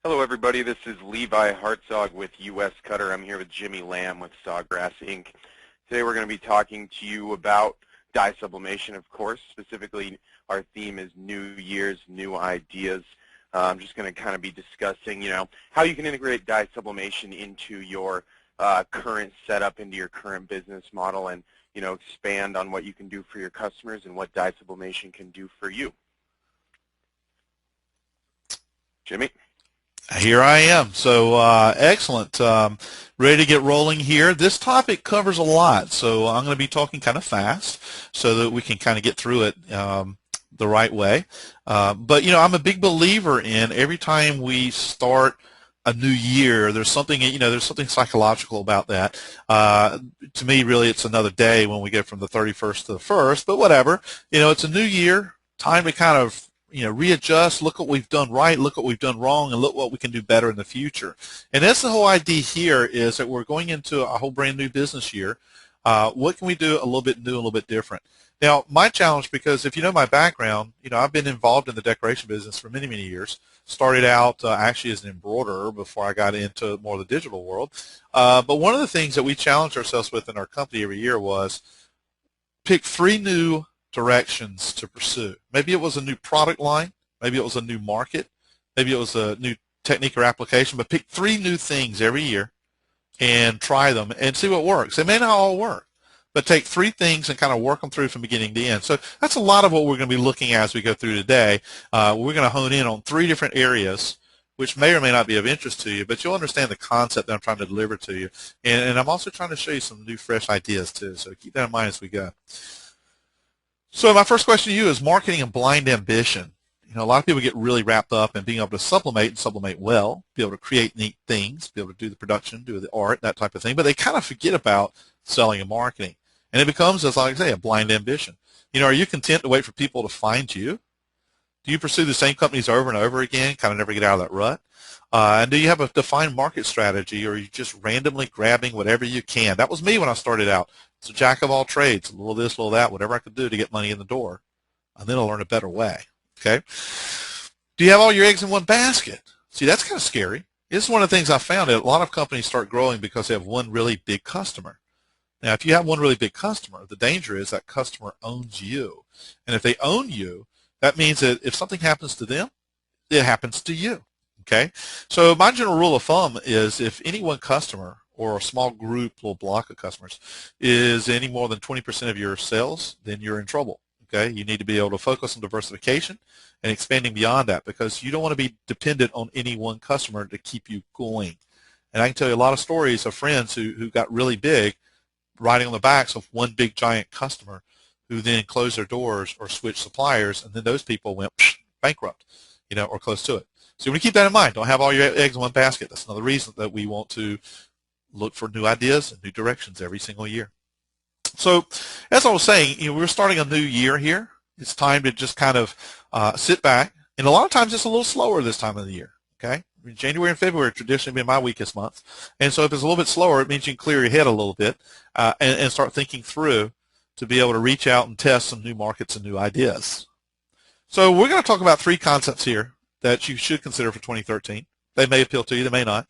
Hello everybody, this is Levi Hartzog with USCutter. I'm here with Jimmy Lamb with Sawgrass Ink. Today we're going to be talking to you about dye sublimation, of course. Specifically, our theme is New Year's, New Ideas. I'm just going to kind of be discussing, how you can integrate dye sublimation into your current setup, into your current business model, and, expand on what you can do for your customers and what dye sublimation can do for you. Jimmy? Here I am. So excellent. Ready to get rolling here. This topic covers a lot, so I'm going to be talking kind of fast so that we can kind of get through it the right way. But I'm a big believer in every time we start a new year, there's something there's something psychological about that. To me, really, it's another day when we get from the 31st to the 1st. But whatever. It's a new year. Time to kind of readjust, look what we've done right, look what we've done wrong, and look what we can do better in the future. And that's the whole idea here, is that we're going into a whole brand new business year. What can we do a little bit new, a little bit different? Now, my challenge, because if you know my background, I've been involved in the decoration business for many, many years. Started out actually as an embroiderer before I got into more of the digital world. But one of the things that we challenged ourselves with in our company every year was pick 3 new directions to pursue. Maybe it was a new product line, maybe it was a new market, maybe it was a new technique or application, but pick 3 new things every year and try them and see what works. They may not all work, but take 3 things and kind of work them through from beginning to end. So that's a lot of what we're going to be looking at as we go through today. We're going to hone in on 3 different areas which may or may not be of interest to you, but you'll understand the concept that I'm trying to deliver to you. And I'm also trying to show you some new, fresh ideas too, so keep that in mind as we go. So my first question to you is marketing and blind ambition. A lot of people get really wrapped up in being able to sublimate and sublimate well, be able to create neat things, be able to do the production, do the art, that type of thing, but they kind of forget about selling and marketing. And it becomes, as I say, a blind ambition. Are you content to wait for people to find you? Do you pursue the same companies over and over again, kind of never get out of that rut? And do you have a defined market strategy, or are you just randomly grabbing whatever you can? That was me when I started out. It's a jack of all trades, a little this, a little that, whatever I could do to get money in the door. And then I'll learn a better way, okay? Do you have all your eggs in one basket? See, that's kind of scary. This is one of the things I found, that a lot of companies start growing because they have one really big customer. Now, if you have one really big customer, the danger is that customer owns you. And if they own you, that means that if something happens to them, it happens to you, okay? So my general rule of thumb is if any one customer or a small group, little block of customers, is any more than 20% of your sales, then you're in trouble, okay? You need to be able to focus on diversification and expanding beyond that, because you don't want to be dependent on any one customer to keep you going. And I can tell you a lot of stories of friends who got really big riding on the backs of one big giant customer who then closed their doors or switched suppliers, and then those people went bankrupt, or close to it. So you want to keep that in mind. Don't have all your eggs in one basket. That's another reason that we want to look for new ideas and new directions every single year. So as I was saying, we're starting a new year here. It's time to just kind of sit back. And a lot of times it's a little slower this time of the year, okay? January and February traditionally been my weakest months. And so if it's a little bit slower, it means you can clear your head a little bit and start thinking through to be able to reach out and test some new markets and new ideas. So we're going to talk about 3 concepts here that you should consider for 2013. They may appeal to you, they may not.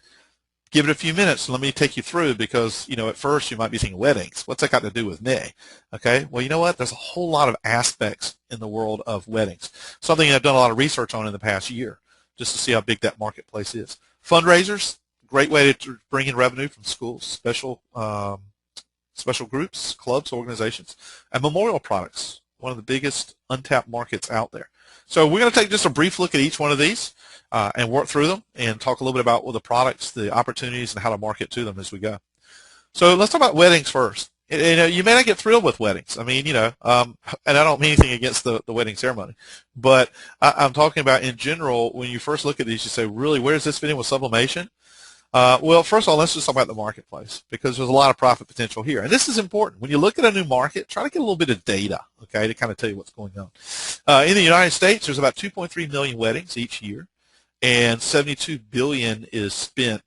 Give it a few minutes and let me take you through, because, at first you might be thinking, weddings, what's that got to do with me? Okay, well, you know what? There's a whole lot of aspects in the world of weddings, something I've done a lot of research on in the past year, just to see how big that marketplace is. Fundraisers, great way to bring in revenue from schools, special groups, clubs, organizations, and memorial products, one of the biggest untapped markets out there. So we're going to take just a brief look at each one of these and work through them and talk a little bit about the products, the opportunities, and how to market to them as we go. So let's talk about weddings first. You may not get thrilled with weddings. I mean, and I don't mean anything against the wedding ceremony, but I'm talking about in general, when you first look at these, you say, really, where does this fit in with sublimation? Well, first of all, let's just talk about the marketplace, because there's a lot of profit potential here. And this is important. When you look at a new market, try to get a little bit of data, okay, to kind of tell you what's going on. In the United States, there's about 2.3 million weddings each year, and $72 billion is spent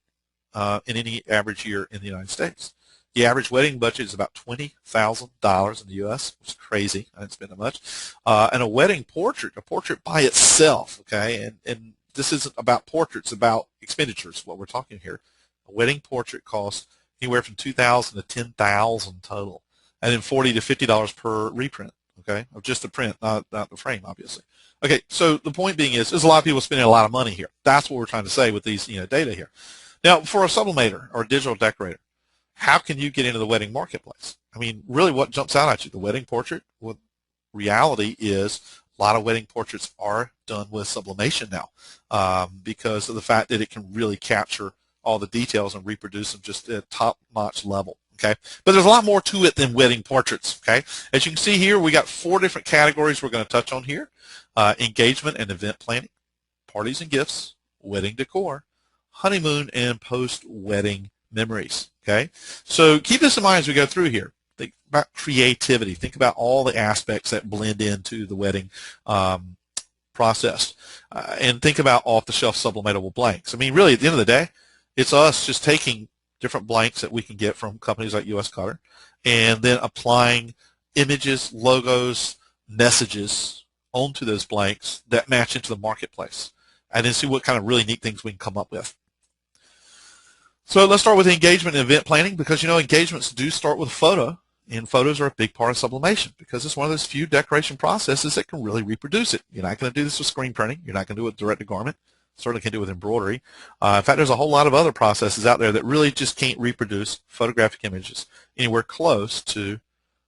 in any average year in the United States. The average wedding budget is about $20,000 in the U.S., which is crazy. I didn't spend that much. And a wedding portrait, a portrait by itself, okay, and this isn't about portraits, about expenditures, what we're talking here. A wedding portrait costs anywhere from $2,000 to $10,000 total, and then $40 to $50 per reprint, okay, of just the print, not the frame, obviously. Okay, so the point being is there's a lot of people spending a lot of money here. That's what we're trying to say with these data here. Now, for a sublimator or a digital decorator, how can you get into the wedding marketplace? I mean, really what jumps out at you? The wedding portrait? Well, reality is a lot of wedding portraits are done with sublimation now because of the fact that it can really capture all the details and reproduce them just at top-notch level. Okay, but there's a lot more to it than wedding portraits. Okay, as you can see here, we got 4 different categories we're going to touch on here: engagement and event planning, parties and gifts, wedding decor, honeymoon, and post-wedding memories. Okay, so keep this in mind as we go through here. Think about creativity. Think about all the aspects that blend into the wedding process, and think about off-the-shelf sublimatable blanks. I mean, really, at the end of the day, it's us just taking different blanks that we can get from companies like USCutter and then applying images, logos, messages onto those blanks that match into the marketplace, and then see what kind of really neat things we can come up with. So let's start with engagement and event planning, because engagements do start with a photo, and photos are a big part of sublimation because it's one of those few decoration processes that can really reproduce it. You're not going to do this with screen printing. You're not going to do it direct to garment. Certainly can do it with embroidery. In fact, there's a whole lot of other processes out there that really just can't reproduce photographic images anywhere close to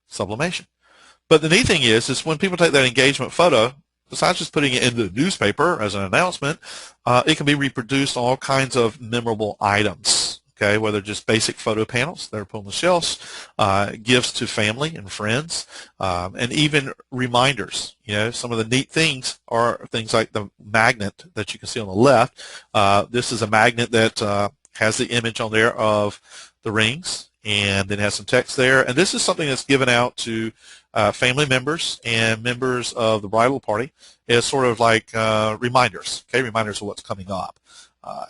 sublimation. But the neat thing is when people take that engagement photo, besides just putting it in the newspaper as an announcement, it can be reproduced on all kinds of memorable items. Okay, whether just basic photo panels that are put on the shelves, gifts to family and friends, and even reminders. Some of the neat things are things like the magnet that you can see on the left. This is a magnet that has the image on there of the rings, and then has some text there. And this is something that's given out to family members and members of the bridal party as sort of like reminders, okay, reminders of what's coming up.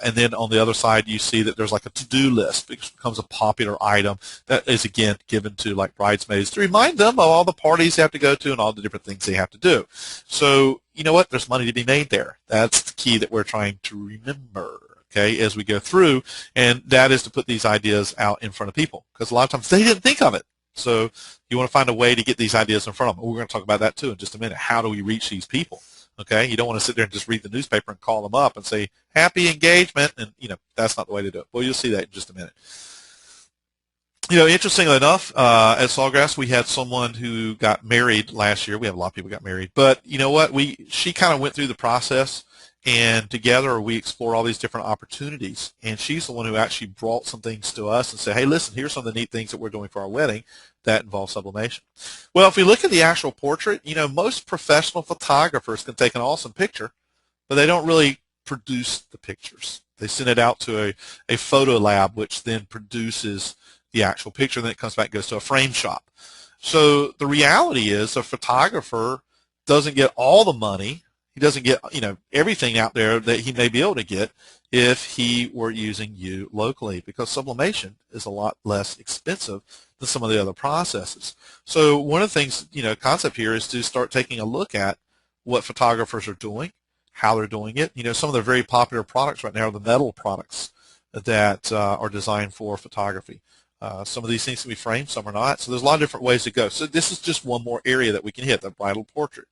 And then on the other side, you see that there's like a to-do list, which becomes a popular item that is, again, given to like bridesmaids to remind them of all the parties they have to go to and all the different things they have to do. So, you know what? There's money to be made there. That's the key that we're trying to remember, okay, as we go through, and that is to put these ideas out in front of people, because a lot of times they didn't think of it. So you want to find a way to get these ideas in front of them. We're going to talk about that too in just a minute. How do we reach these people? Okay, you don't want to sit there and just read the newspaper and call them up and say, happy engagement, and that's not the way to do it. Well, you'll see that in just a minute. Interestingly enough, at Sawgrass, we had someone who got married last year. We have a lot of people who got married, but you know what? She kind of went through the process, and together we explore all these different opportunities, and she's the one who actually brought some things to us and said, hey, listen, here's some of the neat things that we're doing for our wedding that involve sublimation. Well, if we look at the actual portrait, most professional photographers can take an awesome picture, but they don't really produce the pictures. They send it out to a photo lab, which then produces the actual picture, and then it comes back and goes to a frame shop. So the reality is a photographer doesn't get all the money. He doesn't get everything out there that he may be able to get if he were using you locally, because sublimation is a lot less expensive than some of the other processes. So one of the things, concept here is to start taking a look at what photographers are doing, how they're doing it. Some of the very popular products right now are the metal products that are designed for photography. Some of these things can be framed, some are not. So there's a lot of different ways to go. So this is just one more area that we can hit, the bridal portrait.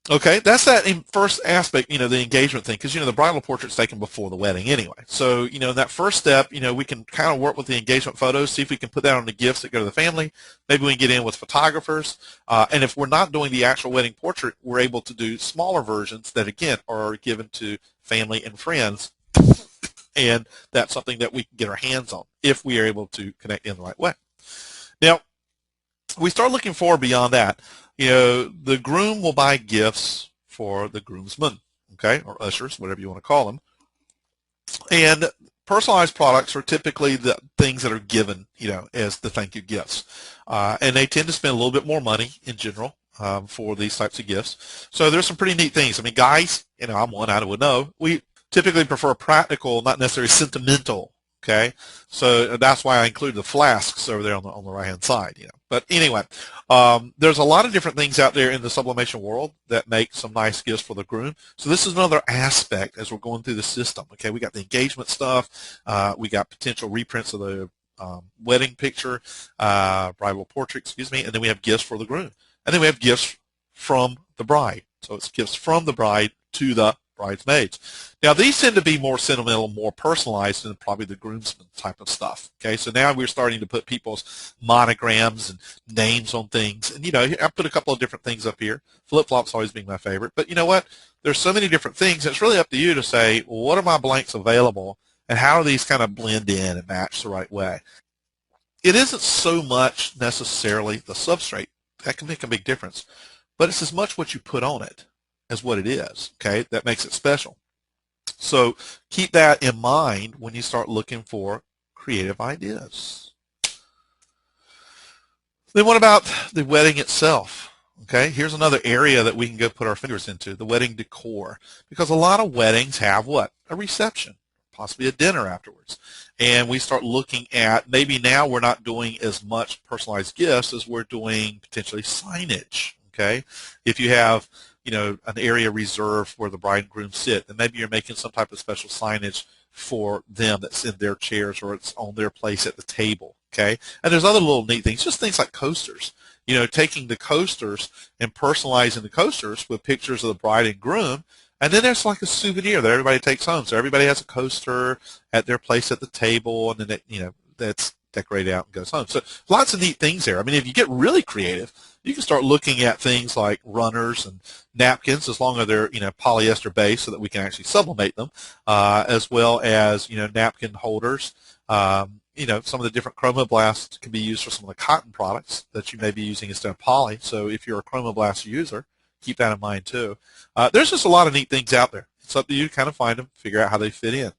Okay, that's that first aspect, the engagement thing, because, the bridal portrait's taken before the wedding anyway. So, in that first step, we can kind of work with the engagement photos, see if we can put that on the gifts that go to the family. Maybe we can get in with photographers. And if we're not doing the actual wedding portrait, we're able to do smaller versions that, again, are given to family and friends. And that's something that we can get our hands on if we are able to connect in the right way. Now, we start looking forward beyond that. The groom will buy gifts for the groomsmen, okay, or ushers, whatever you want to call them. And personalized products are typically the things that are given, as the thank you gifts. And they tend to spend a little bit more money in general for these types of gifts. So there's some pretty neat things. I mean, guys, I'm one, I would know. We typically prefer practical, not necessarily sentimental Okay, so that's why I include the flasks over there on the right-hand side. But anyway, there's a lot of different things out there in the sublimation world that make some nice gifts for the groom. So this is another aspect as we're going through the system. Okay, we got the engagement stuff, we got potential reprints of the wedding picture, bridal portrait, excuse me, and then we have gifts for the groom, and then we have gifts from the bride. So it's gifts from the bride to the bridesmaids. Now these tend to be more sentimental, more personalized than probably the groomsmen type of stuff. Okay, so now we're starting to put people's monograms and names on things, and I put a couple of different things up here. Flip-flops always being my favorite, but you know what? There's so many different things. It's really up to you to say, well, what are my blanks available, and how do these kind of blend in and match the right way? It isn't so much necessarily the substrate. That can make a big difference, but it's as much what you put on it as what it is, okay? That makes it special. So keep that in mind when you start looking for creative ideas. Then what about the wedding itself? Okay, here's another area that we can go put our fingers into, the wedding decor, because a lot of weddings have what? A reception, possibly a dinner afterwards. And we start looking at, maybe now we're not doing as much personalized gifts as we're doing potentially signage, okay? If you have an area reserved where the bride and groom sit, and maybe you're making some type of special signage for them that's in their chairs or it's on their place at the table, okay? And there's other little neat things, just things like coasters. Taking the coasters and personalizing the coasters with pictures of the bride and groom, and then there's like a souvenir that everybody takes home. So everybody has a coaster at their place at the table, and then that's decorated out and goes home. So lots of neat things there. I mean, if you get really creative, you can start looking at things like runners and napkins, as long as they're polyester based, so that we can actually sublimate them, as well as napkin holders. Some of the different chromoblasts can be used for some of the cotton products that you may be using instead of poly. So if you're a chromoblast user, keep that in mind too. There's just a lot of neat things out there. It's up to you to kind of find them, figure out how they fit in.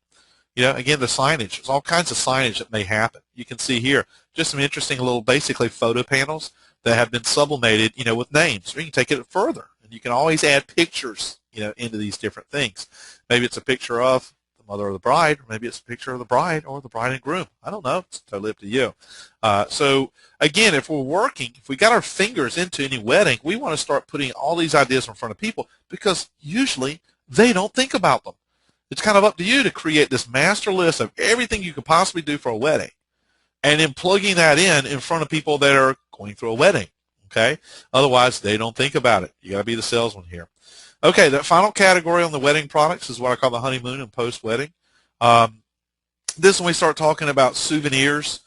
Again, the signage. There's all kinds of signage that may happen. You can see here just some interesting little, basically, photo panels that have been sublimated, with names. Or you can take it further, and you can always add pictures, into these different things. Maybe it's a picture of the mother of the bride, or maybe it's a picture of the bride or the bride and groom. I don't know. It's totally up to you. So, again, if we got our fingers into any wedding, we want to start putting all these ideas in front of people, because usually they don't think about them. It's kind of up to you to create this master list of everything you could possibly do for a wedding, and then plugging that in front of people that are going through a wedding, okay? Otherwise, they don't think about it. You got to be the salesman here. Okay, that final category on the wedding products is what I call the honeymoon and post-wedding. This when we start talking about souvenirs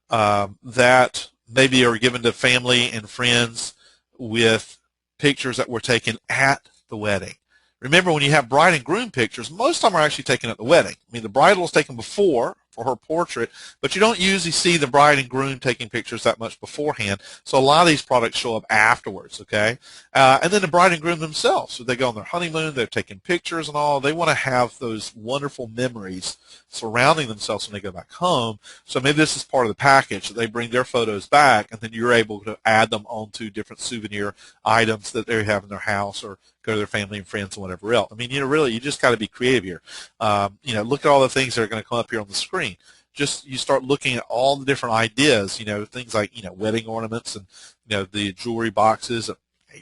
that maybe are given to family and friends with pictures that were taken at the wedding. Remember, when you have bride and groom pictures, most of them are actually taken at the wedding. I mean, the bridal is taken before for her portrait, but you don't usually see the bride and groom taking pictures that much beforehand. So a lot of these products show up afterwards, okay? And then the bride and groom themselves, so they go on their honeymoon, they're taking pictures and all. They want to have those wonderful memories surrounding themselves when they go back home. So maybe this is part of the package, that they bring their photos back, and then you're able to add them onto different souvenir items that they have in their house, or go to their family and friends and whatever else. I mean, really, you just got to be creative here. Look at all the things that are going to come up here on the screen. Just you start looking at all the different ideas, things like, wedding ornaments and, the jewelry boxes,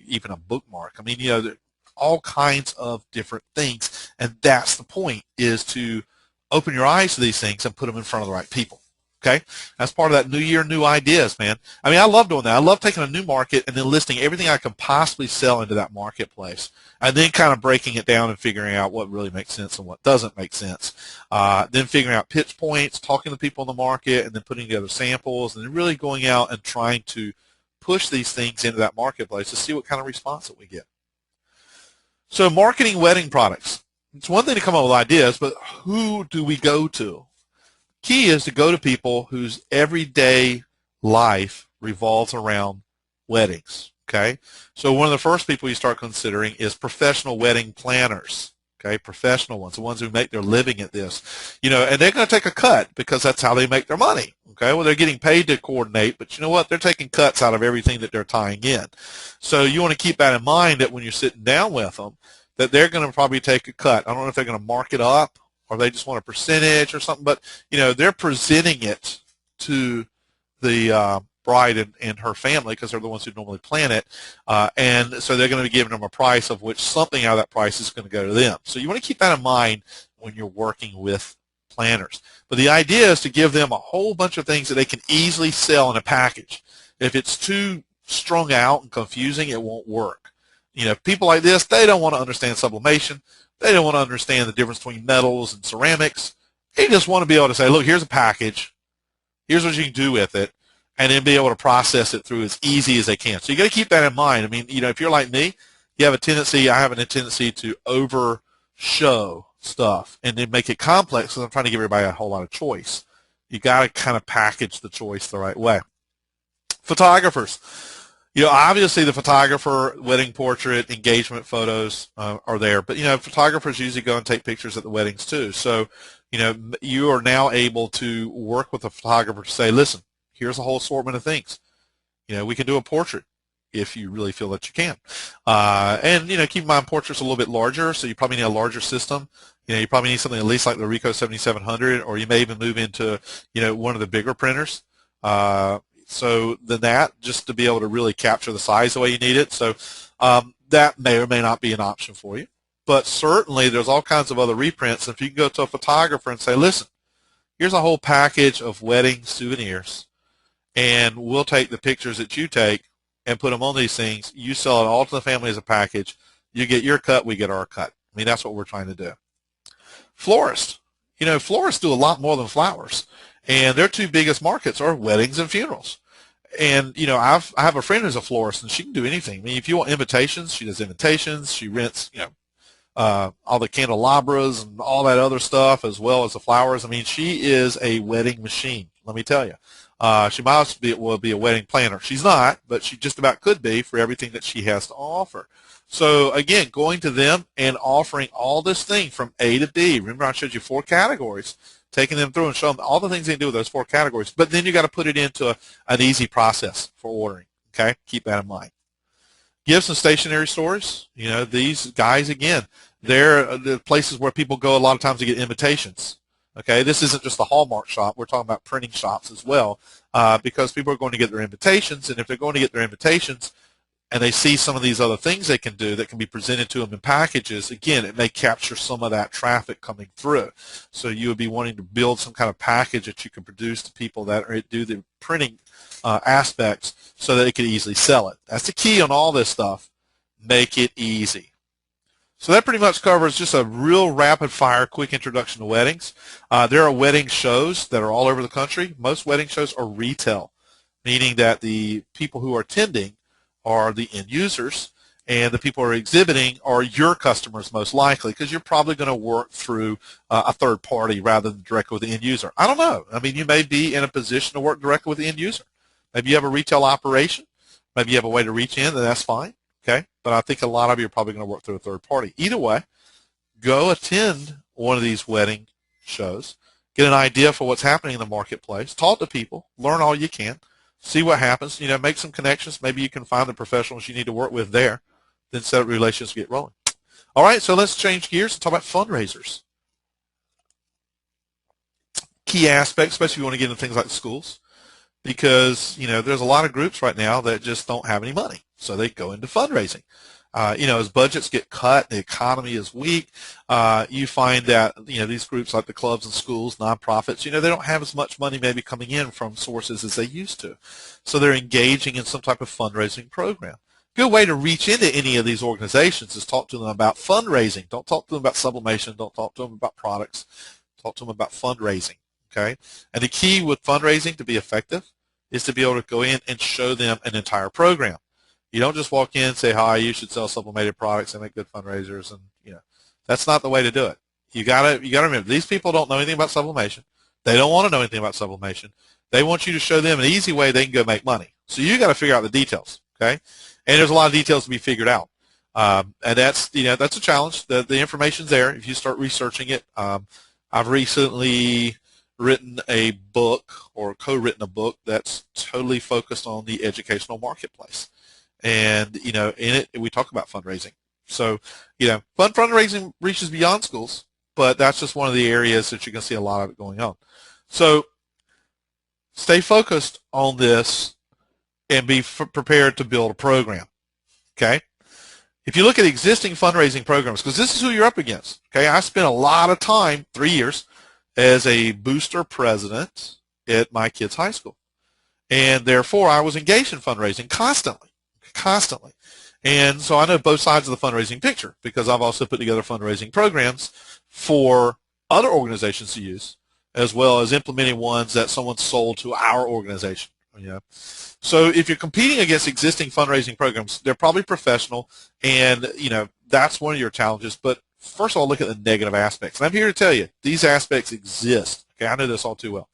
even a bookmark. I mean, all kinds of different things, and that's the point, is to open your eyes to these things and put them in front of the right people. Okay, that's part of that new year, new ideas, man. I mean, I love doing that. I love taking a new market and then listing everything I can possibly sell into that marketplace, and then kind of breaking it down and figuring out what really makes sense and what doesn't make sense. Then figuring out pitch points, talking to people in the market, and then putting together samples, and then really going out and trying to push these things into that marketplace to see what kind of response that we get. So marketing wedding products. It's one thing to come up with ideas, but who do we go to? Key is to go to people whose everyday life revolves around weddings, okay? So one of the first people you start considering is professional wedding planners, okay? Professional ones, the ones who make their living at this. And they're going to take a cut because that's how they make their money, okay? Well, they're getting paid to coordinate, but you know what? They're taking cuts out of everything that they're tying in. So you want to keep that in mind, that when you're sitting down with them, that they're going to probably take a cut. I don't know if they're going to mark it up, or they just want a percentage or something, but they're presenting it to the bride and her family because they're the ones who normally plan it, and so they're going to be giving them a price of which something out of that price is going to go to them. So you want to keep that in mind when you're working with planners. But the idea is to give them a whole bunch of things that they can easily sell in a package. If it's too strung out and confusing, it won't work. People like this, they don't want to understand sublimation. They don't want to understand the difference between metals and ceramics. They just want to be able to say, look, here's a package. Here's what you can do with it, and then be able to process it through as easy as they can. So you got to keep that in mind. I mean, if you're like me, I have a tendency to over-show stuff and then make it complex because I'm trying to give everybody a whole lot of choice. You got to kind of package the choice the right way. Photographers. Obviously the photographer, wedding portrait, engagement photos are there, but photographers usually go and take pictures at the weddings too. So you are now able to work with a photographer to say, listen, here's a whole assortment of things. We can do a portrait if you really feel that you can. And keep in mind, portrait's a little bit larger, so you probably need a larger system. You probably need something at least like the Ricoh 7700, or you may even move into one of the bigger printers. So than that, just to be able to really capture the size the way you need it. So that may or may not be an option for you. But certainly there's all kinds of other reprints. If you can go to a photographer and say, listen, here's a whole package of wedding souvenirs, and we'll take the pictures that you take and put them on these things. You sell it all to the family as a package. You get your cut, we get our cut. I mean, that's what we're trying to do. Florists. Florists do a lot more than flowers. And their two biggest markets are weddings and funerals. And, I have a friend who's a florist, and she can do anything. I mean, if you want invitations, she does invitations. She rents, all the candelabras and all that other stuff, as well as the flowers. I mean, she is a wedding machine, let me tell you. She might be a wedding planner. She's not, but she just about could be for everything that she has to offer. So, again, going to them and offering all this thing from A to D. Remember, I showed you 4 categories. Taking them through and showing them all the things they can do with those 4 categories. But then you got to put it into an easy process for ordering. Okay, keep that in mind. Gifts and stationery stores. These guys, again, they're the places where people go a lot of times to get invitations. Okay, this isn't just a Hallmark shop. We're talking about printing shops as well, because people are going to get their invitations, and if they're going to get their invitations and they see some of these other things they can do that can be presented to them in packages, again, it may capture some of that traffic coming through. So you would be wanting to build some kind of package that you can produce to people that do the printing aspects so that they can easily sell it. That's the key on all this stuff. Make it easy. So that pretty much covers just a real rapid-fire, quick introduction to weddings. There are wedding shows that are all over the country. Most wedding shows are retail, meaning that the people who are attending are the end users, and the people who are exhibiting are your customers most likely, because you're probably going to work through a third party rather than directly with the end user. I don't know. I mean, you may be in a position to work directly with the end user. Maybe you have a retail operation. Maybe you have a way to reach in, and that's fine. Okay, but I think a lot of you are probably going to work through a third party. Either way, go attend one of these wedding shows, get an idea for what's happening in the marketplace, talk to people, learn all you can, see what happens, make some connections. Maybe you can find the professionals you need to work with there, then set up relations to get rolling. All right, so let's change gears and talk about fundraisers. Key aspects, especially if you want to get into things like schools, because, there's a lot of groups right now that just don't have any money, so they go into fundraising. As budgets get cut, the economy is weak, you find that, these groups like the clubs and schools, nonprofits, they don't have as much money maybe coming in from sources as they used to. So they're engaging in some type of fundraising program. Good way to reach into any of these organizations is talk to them about fundraising. Don't talk to them about sublimation. Don't talk to them about products. Talk to them about fundraising, okay? And the key with fundraising to be effective is to be able to go in and show them an entire program. You don't just walk in and say, hi, you should sell sublimated products and make good fundraisers, and that's not the way to do it. You gotta remember, these people don't know anything about sublimation. They don't want to know anything about sublimation. They want you to show them an easy way they can go make money. So you got to figure out the details, okay? And there's a lot of details to be figured out, and that's a challenge. The information's there if you start researching it. I've recently written a book or co-written a book that's totally focused on the educational marketplace. And, in it, we talk about fundraising. So, fundraising reaches beyond schools. but that's just one of the areas that you're going to see a lot of it going on. So stay focused on this and be prepared to build a program, okay? If you look at existing fundraising programs, because this is who you're up against, okay? I spent a lot of time, 3 years, as a booster president at my kids' high school. And therefore, I was engaged in fundraising constantly. And so I know both sides of the fundraising picture because I've also put together fundraising programs for other organizations to use, as well as implementing ones that someone sold to our organization. So if you're competing against existing fundraising programs, they're probably professional, and that's one of your challenges. But first of all, look at the negative aspects. And I'm here to tell you, these aspects exist. Okay, I know this all too well.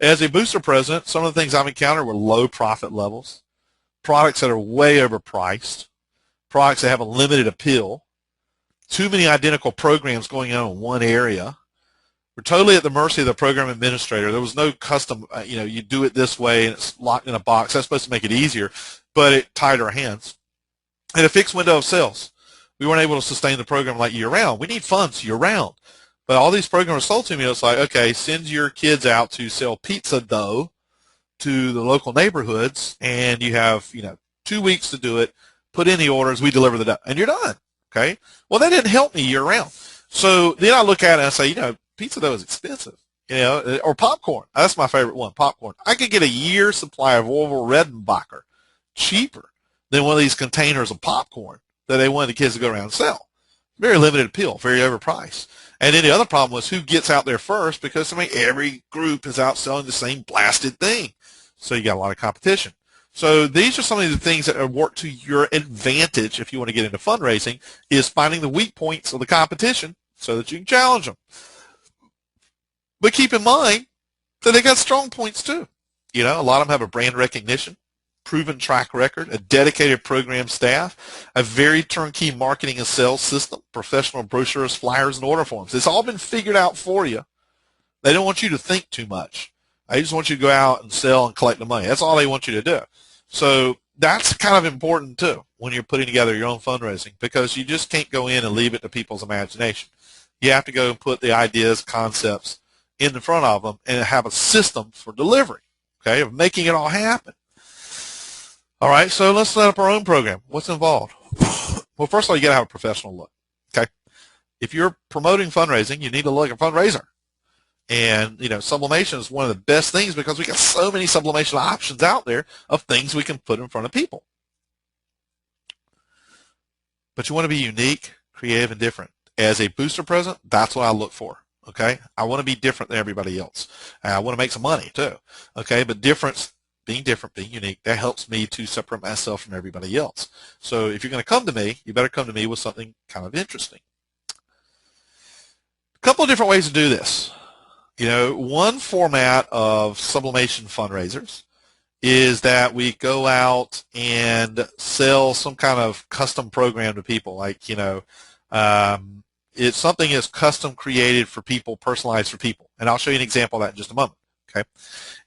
As a booster president, some of the things I've encountered were low profit levels, products that are way overpriced, products that have a limited appeal, too many identical programs going on in one area. We're totally at the mercy of the program administrator. There was no custom, you do it this way and it's locked in a box. That's supposed to make it easier, but it tied our hands. And a fixed window of sales. We weren't able to sustain the program like year-round. We need funds year-round. But all these programs sold to me, it's like, okay, send your kids out to sell pizza dough to the local neighborhoods, and you have 2 weeks to do it. Put in the orders, we deliver the dough, and you're done. Okay? Well, that didn't help me year-round. So then I look at it and I say, pizza dough is expensive, or popcorn. That's my favorite one, popcorn. I could get a year's supply of Orville Redenbacher cheaper than one of these containers of popcorn that they wanted the kids to go around and sell. Very limited appeal, very overpriced. And then the other problem was who gets out there first, because every group is out selling the same blasted thing. So you got a lot of competition. So these are some of the things that work to your advantage if you want to get into fundraising, is finding the weak points of the competition so that you can challenge them. But keep in mind that they got strong points too. A lot of them have a brand recognition, proven track record, a dedicated program staff, a very turnkey marketing and sales system, professional brochures, flyers, and order forms. It's all been figured out for you. They don't want you to think too much. They just want you to go out and sell and collect the money. That's all they want you to do. So that's kind of important too when you're putting together your own fundraising, because you just can't go in and leave it to people's imagination. You have to go and put the ideas, concepts in the front of them and have a system for delivery, okay, of making it all happen. All right, so let's set up our own program. What's involved? Well, first of all, you got to have a professional look, okay? If you're promoting fundraising, you need to look like a fundraiser. And, sublimation is one of the best things because we got so many sublimation options out there of things we can put in front of people. But you want to be unique, creative, and different. As a booster president, that's what I look for. Okay, I want to be different than everybody else. I want to make some money too. Okay, but being different, being unique, that helps me to separate myself from everybody else. So if you're going to come to me, you better come to me with something kind of interesting. A couple of different ways to do this. One format of sublimation fundraisers is that we go out and sell some kind of custom program to people, like it's something that's custom created for people, personalized for people. And I'll show you an example of that in just a moment. Okay,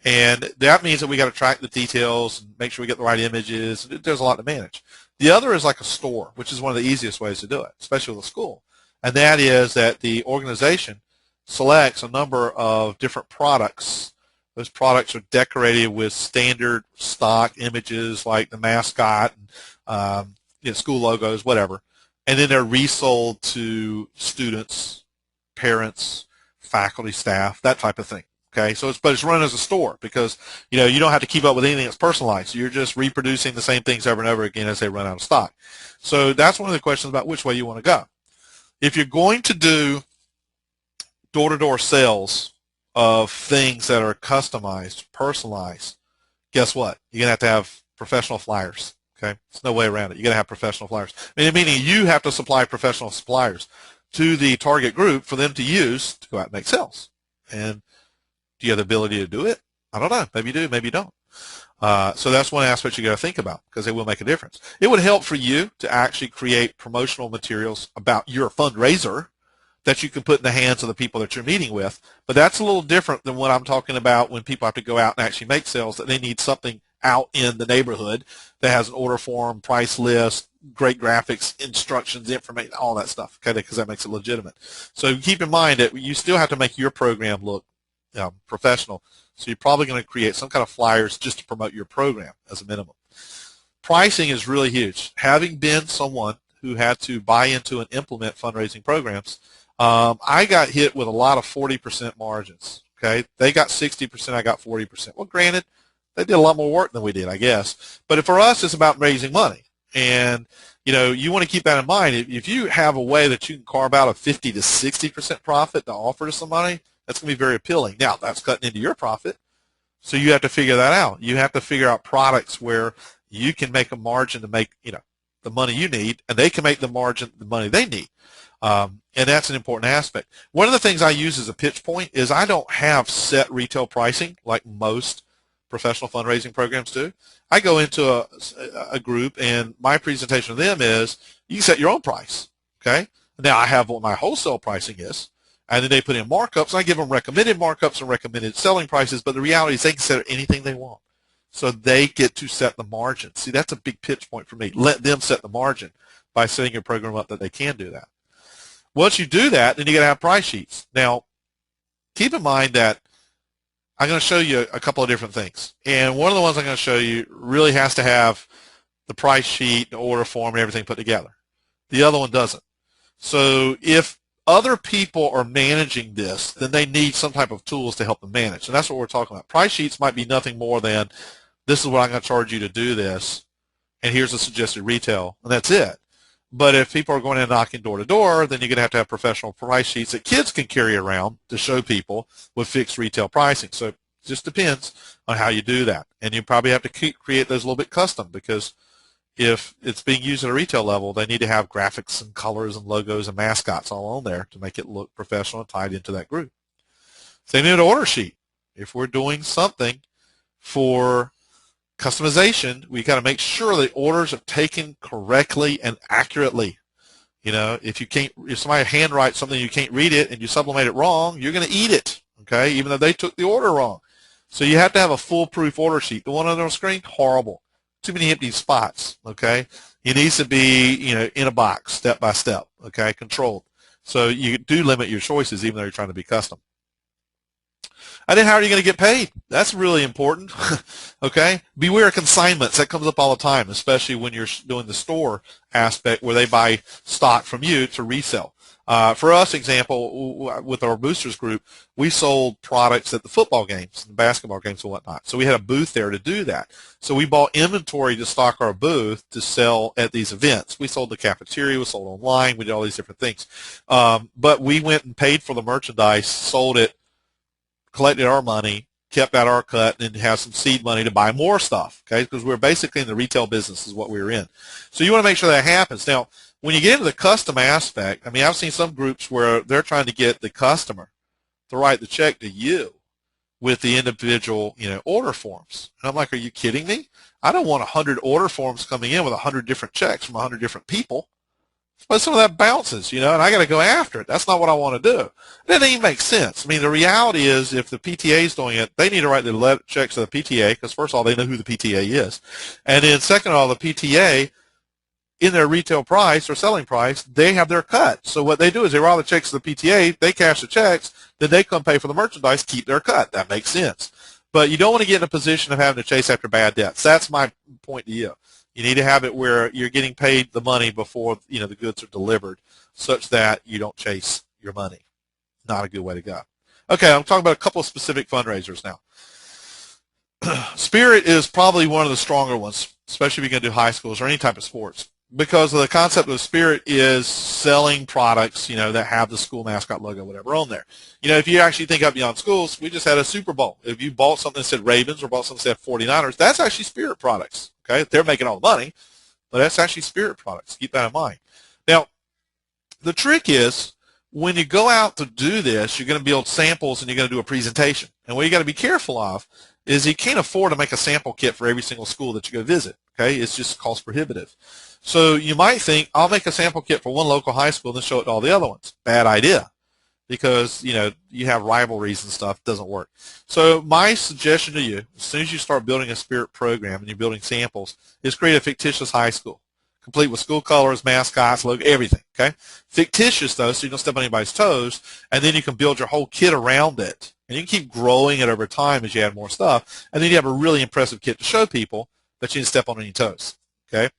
and that means that we got to track the details and make sure we get the right images. There's a lot to manage. The other is like a store, which is one of the easiest ways to do it, especially with a school. And that is that the organization selects a number of different products. Those products are decorated with standard stock images like the mascot, and, school logos, whatever. And then they're resold to students, parents, faculty, staff, that type of thing. Okay, but it's run as a store because you don't have to keep up with anything that's personalized. So you're just reproducing the same things over and over again as they run out of stock. So that's one of the questions about which way you want to go. If you're going to do door-to-door sales of things that are customized, personalized, guess what? You're going to have professional flyers. Okay, there's no way around it. You're going to have professional flyers. Meaning you have to supply professional suppliers to the target group for them to use to go out and make sales. And do you have the ability to do it? I don't know. Maybe you do, maybe you don't. So that's one aspect you got to think about because it will make a difference. It would help for you to actually create promotional materials about your fundraiser that you can put in the hands of the people that you're meeting with. But that's a little different than what I'm talking about when people have to go out and actually make sales, that they need something out in the neighborhood that has an order form, price list, great graphics, instructions, information, all that stuff, okay, because that makes it legitimate. So keep in mind that you still have to make your program look professional. So you're probably going to create some kind of flyers just to promote your program as a minimum. Pricing is really huge. Having been someone who had to buy into and implement fundraising programs, I got hit with a lot of 40% margins. Okay, they got 60%, I got 40%. Well, granted, they did a lot more work than we did, I guess. But for us, it's about raising money. And, you want to keep that in mind. If you have a way that you can carve out a 50 to 60% profit to offer to somebody, that's going to be very appealing. Now, that's cutting into your profit, so you have to figure that out. You have to figure out products where you can make a margin to make, the money you need, and they can make the money they need. And that's an important aspect. One of the things I use as a pitch point is I don't have set retail pricing like most professional fundraising programs do. I go into a group, and my presentation to them is you can set your own price. Okay. Now I have what my wholesale pricing is, and then they put in markups. I give them recommended markups and recommended selling prices, but the reality is they can set anything they want. So they get to set the margin. See, that's a big pitch point for me. Let them set the margin by setting your program up that they can do that. Once you do that, then you got to have price sheets. Now, keep in mind that I'm going to show you a couple of different things. And one of the ones I'm going to show you really has to have the price sheet, the order form, and everything put together. The other one doesn't. So if other people are managing this, then they need some type of tools to help them manage. And that's what we're talking about. Price sheets might be nothing more than, this is what I'm going to charge you to do this, and here's the suggested retail, and that's it. But if people are going in knocking door to door, then you're going to have professional price sheets that kids can carry around to show people with fixed retail pricing. So it just depends on how you do that. And you probably have to create those a little bit custom, because if it's being used at a retail level, they need to have graphics and colors and logos and mascots all on there to make it look professional and tied into that group. Same thing with the order sheet. If we're doing something for customization, we got to make sure the orders are taken correctly and accurately. If somebody handwrites something, you can't read it, and you sublimate it wrong, you're going to eat it, okay, even though they took the order wrong. So you have to have a foolproof order sheet. The one on the screen, horrible. Too many empty spots, okay? It needs to be, in a box, step by step, okay, controlled. So you do limit your choices, even though you're trying to be custom. And then how are you going to get paid? That's really important, okay? Beware of consignments. That comes up all the time, especially when you're doing the store aspect where they buy stock from you to resell. For us, example, with our boosters group, we sold products at the football games and basketball games and whatnot. So we had a booth there to do that. So we bought inventory to stock our booth to sell at these events. We sold the cafeteria, we sold online, we did all these different things. But we went and paid for the merchandise, sold it, collected our money, kept out our cut, and have some seed money to buy more stuff, okay? Because we're basically in the retail business is what we were in. So you want to make sure that happens. Now, when you get into the custom aspect, I've seen some groups where they're trying to get the customer to write the check to you with the individual, order forms. And I'm like, are you kidding me? I don't want 100 order forms coming in with 100 different checks from 100 different people. But some of that bounces, and I got to go after it. That's not what I want to do. It doesn't even make sense. The reality is if the PTA is doing it, they need to write the checks to the PTA because, first of all, they know who the PTA is. And then, second of all, the PTA, in their retail price or selling price, they have their cut. So what they do is they write the checks to the PTA, they cash the checks, then they come pay for the merchandise, keep their cut. That makes sense. But you don't want to get in a position of having to chase after bad debts. That's my point to you. You need to have it where you're getting paid the money before the goods are delivered, such that you don't chase your money. Not a good way to go. Okay, I'm talking about a couple of specific fundraisers now. Spirit is probably one of the stronger ones, especially if you're going to do high schools or any type of sports, because of the concept of Spirit is selling products, that have the school mascot logo, whatever, on there. If you actually think up beyond schools, we just had a Super Bowl. If you bought something that said Ravens or bought something that said 49ers, that's actually Spirit products. Okay, they're making all the money, but that's actually Spirit products. Keep that in mind. Now, the trick is when you go out to do this, you're going to build samples and you're going to do a presentation. And what you got to be careful of is you can't afford to make a sample kit for every single school that you go visit. Okay, it's just cost prohibitive. So you might think, I'll make a sample kit for one local high school and then show it to all the other ones. Bad idea. Because, you have rivalries and stuff. It doesn't work. So my suggestion to you, as soon as you start building a Spirit program and you're building samples, is create a fictitious high school. complete with school colors, mascots, logo, everything, okay? Fictitious, though, so you don't step on anybody's toes, and then you can build your whole kit around it. And you can keep growing it over time as you add more stuff, and then you have a really impressive kit to show people, but you didn't step on any toes, okay?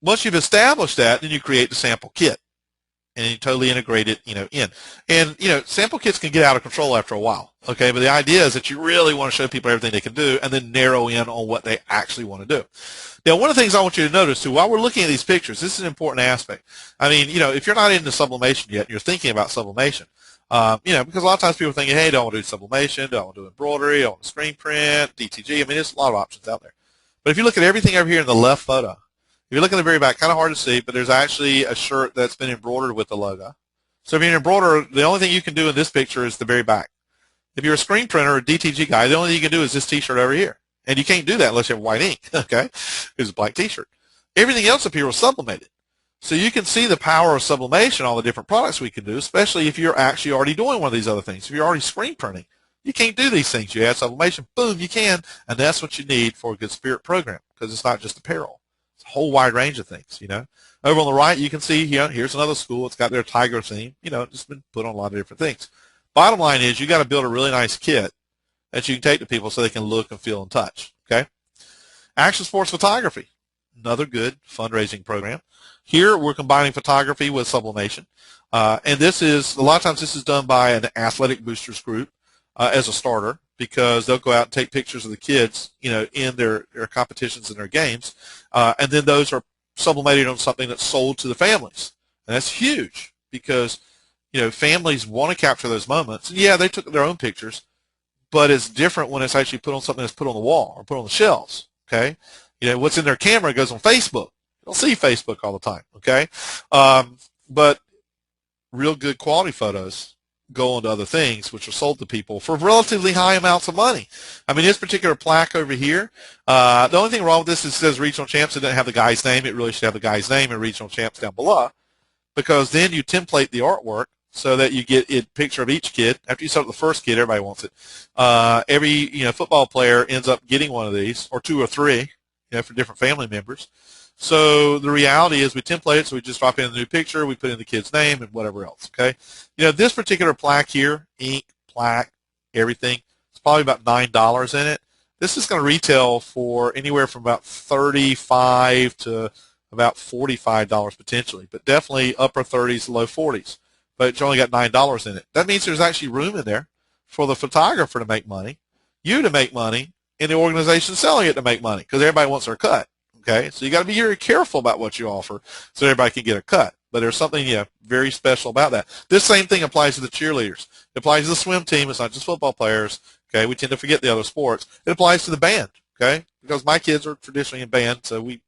Once you've established that, then you create the sample kit, and you totally integrate it, in. And, sample kits can get out of control after a while, okay? But the idea is that you really want to show people everything they can do and then narrow in on what they actually want to do. Now, one of the things I want you to notice, too, while we're looking at these pictures, this is an important aspect. I mean, if you're not into sublimation yet, and you're thinking about sublimation, because a lot of times people are thinking, hey, don't want to do sublimation, don't want to do embroidery, don't want to screen print, DTG. I mean, there's a lot of options out there. But if you look at everything over here in the left photo, if you look at the very back, kind of hard to see, but there's actually a shirt that's been embroidered with the logo. So if you're an embroiderer, the only thing you can do in this picture is the very back. If you're a screen printer or a DTG guy, the only thing you can do is this T-shirt over here. And you can't do that unless you have white ink, okay? It's a black T-shirt. Everything else up here was sublimated. So you can see the power of sublimation, all the different products we can do, especially if you're actually already doing one of these other things. If you're already screen printing, you can't do these things. You add sublimation, boom, you can, and that's what you need for a good spirit program, because it's not just apparel. It's a whole wide range of things, Over on the right, you can see, here's another school. It's got their tiger theme. It's been put on a lot of different things. Bottom line is you got to build a really nice kit that you can take to people so they can look and feel and touch, okay? Action sports photography, another good fundraising program. Here we're combining photography with sublimation. And this is, a lot of times this is done by an athletic boosters group as a starter, because they'll go out and take pictures of the kids, in their competitions and their games. And then those are sublimated on something that's sold to the families. And that's huge because, families want to capture those moments. And yeah, they took their own pictures, but it's different when it's actually put on something that's put on the wall or put on the shelves, okay? What's in their camera goes on Facebook. You don't see Facebook all the time, okay? But real good quality photos go on to other things, which are sold to people for relatively high amounts of money. I mean, this particular plaque over here, the only thing wrong with this is it says regional champs. It doesn't have the guy's name. It really should have the guy's name and regional champs down below, because then you template the artwork so that you get a picture of each kid. After you start with the first kid, everybody wants it. Every football player ends up getting one of these, or two or three, for different family members. So the reality is we template it, so we just drop in a new picture, we put in the kid's name and whatever else, okay? This particular plaque here, ink, plaque, everything, it's probably about $9 in it. This is going to retail for anywhere from about $35 to about $45 potentially, but definitely upper 30s, low 40s. But it's only got $9 in it. That means there's actually room in there for the photographer to make money, you to make money, and the organization selling it to make money, because everybody wants their cut. Okay, so you got to be very careful about what you offer so everybody can get a cut. But there's something very special about that. This same thing applies to the cheerleaders. It applies to the swim team. It's not just football players. Okay, we tend to forget the other sports. It applies to the band. Okay, because my kids are traditionally in band, so we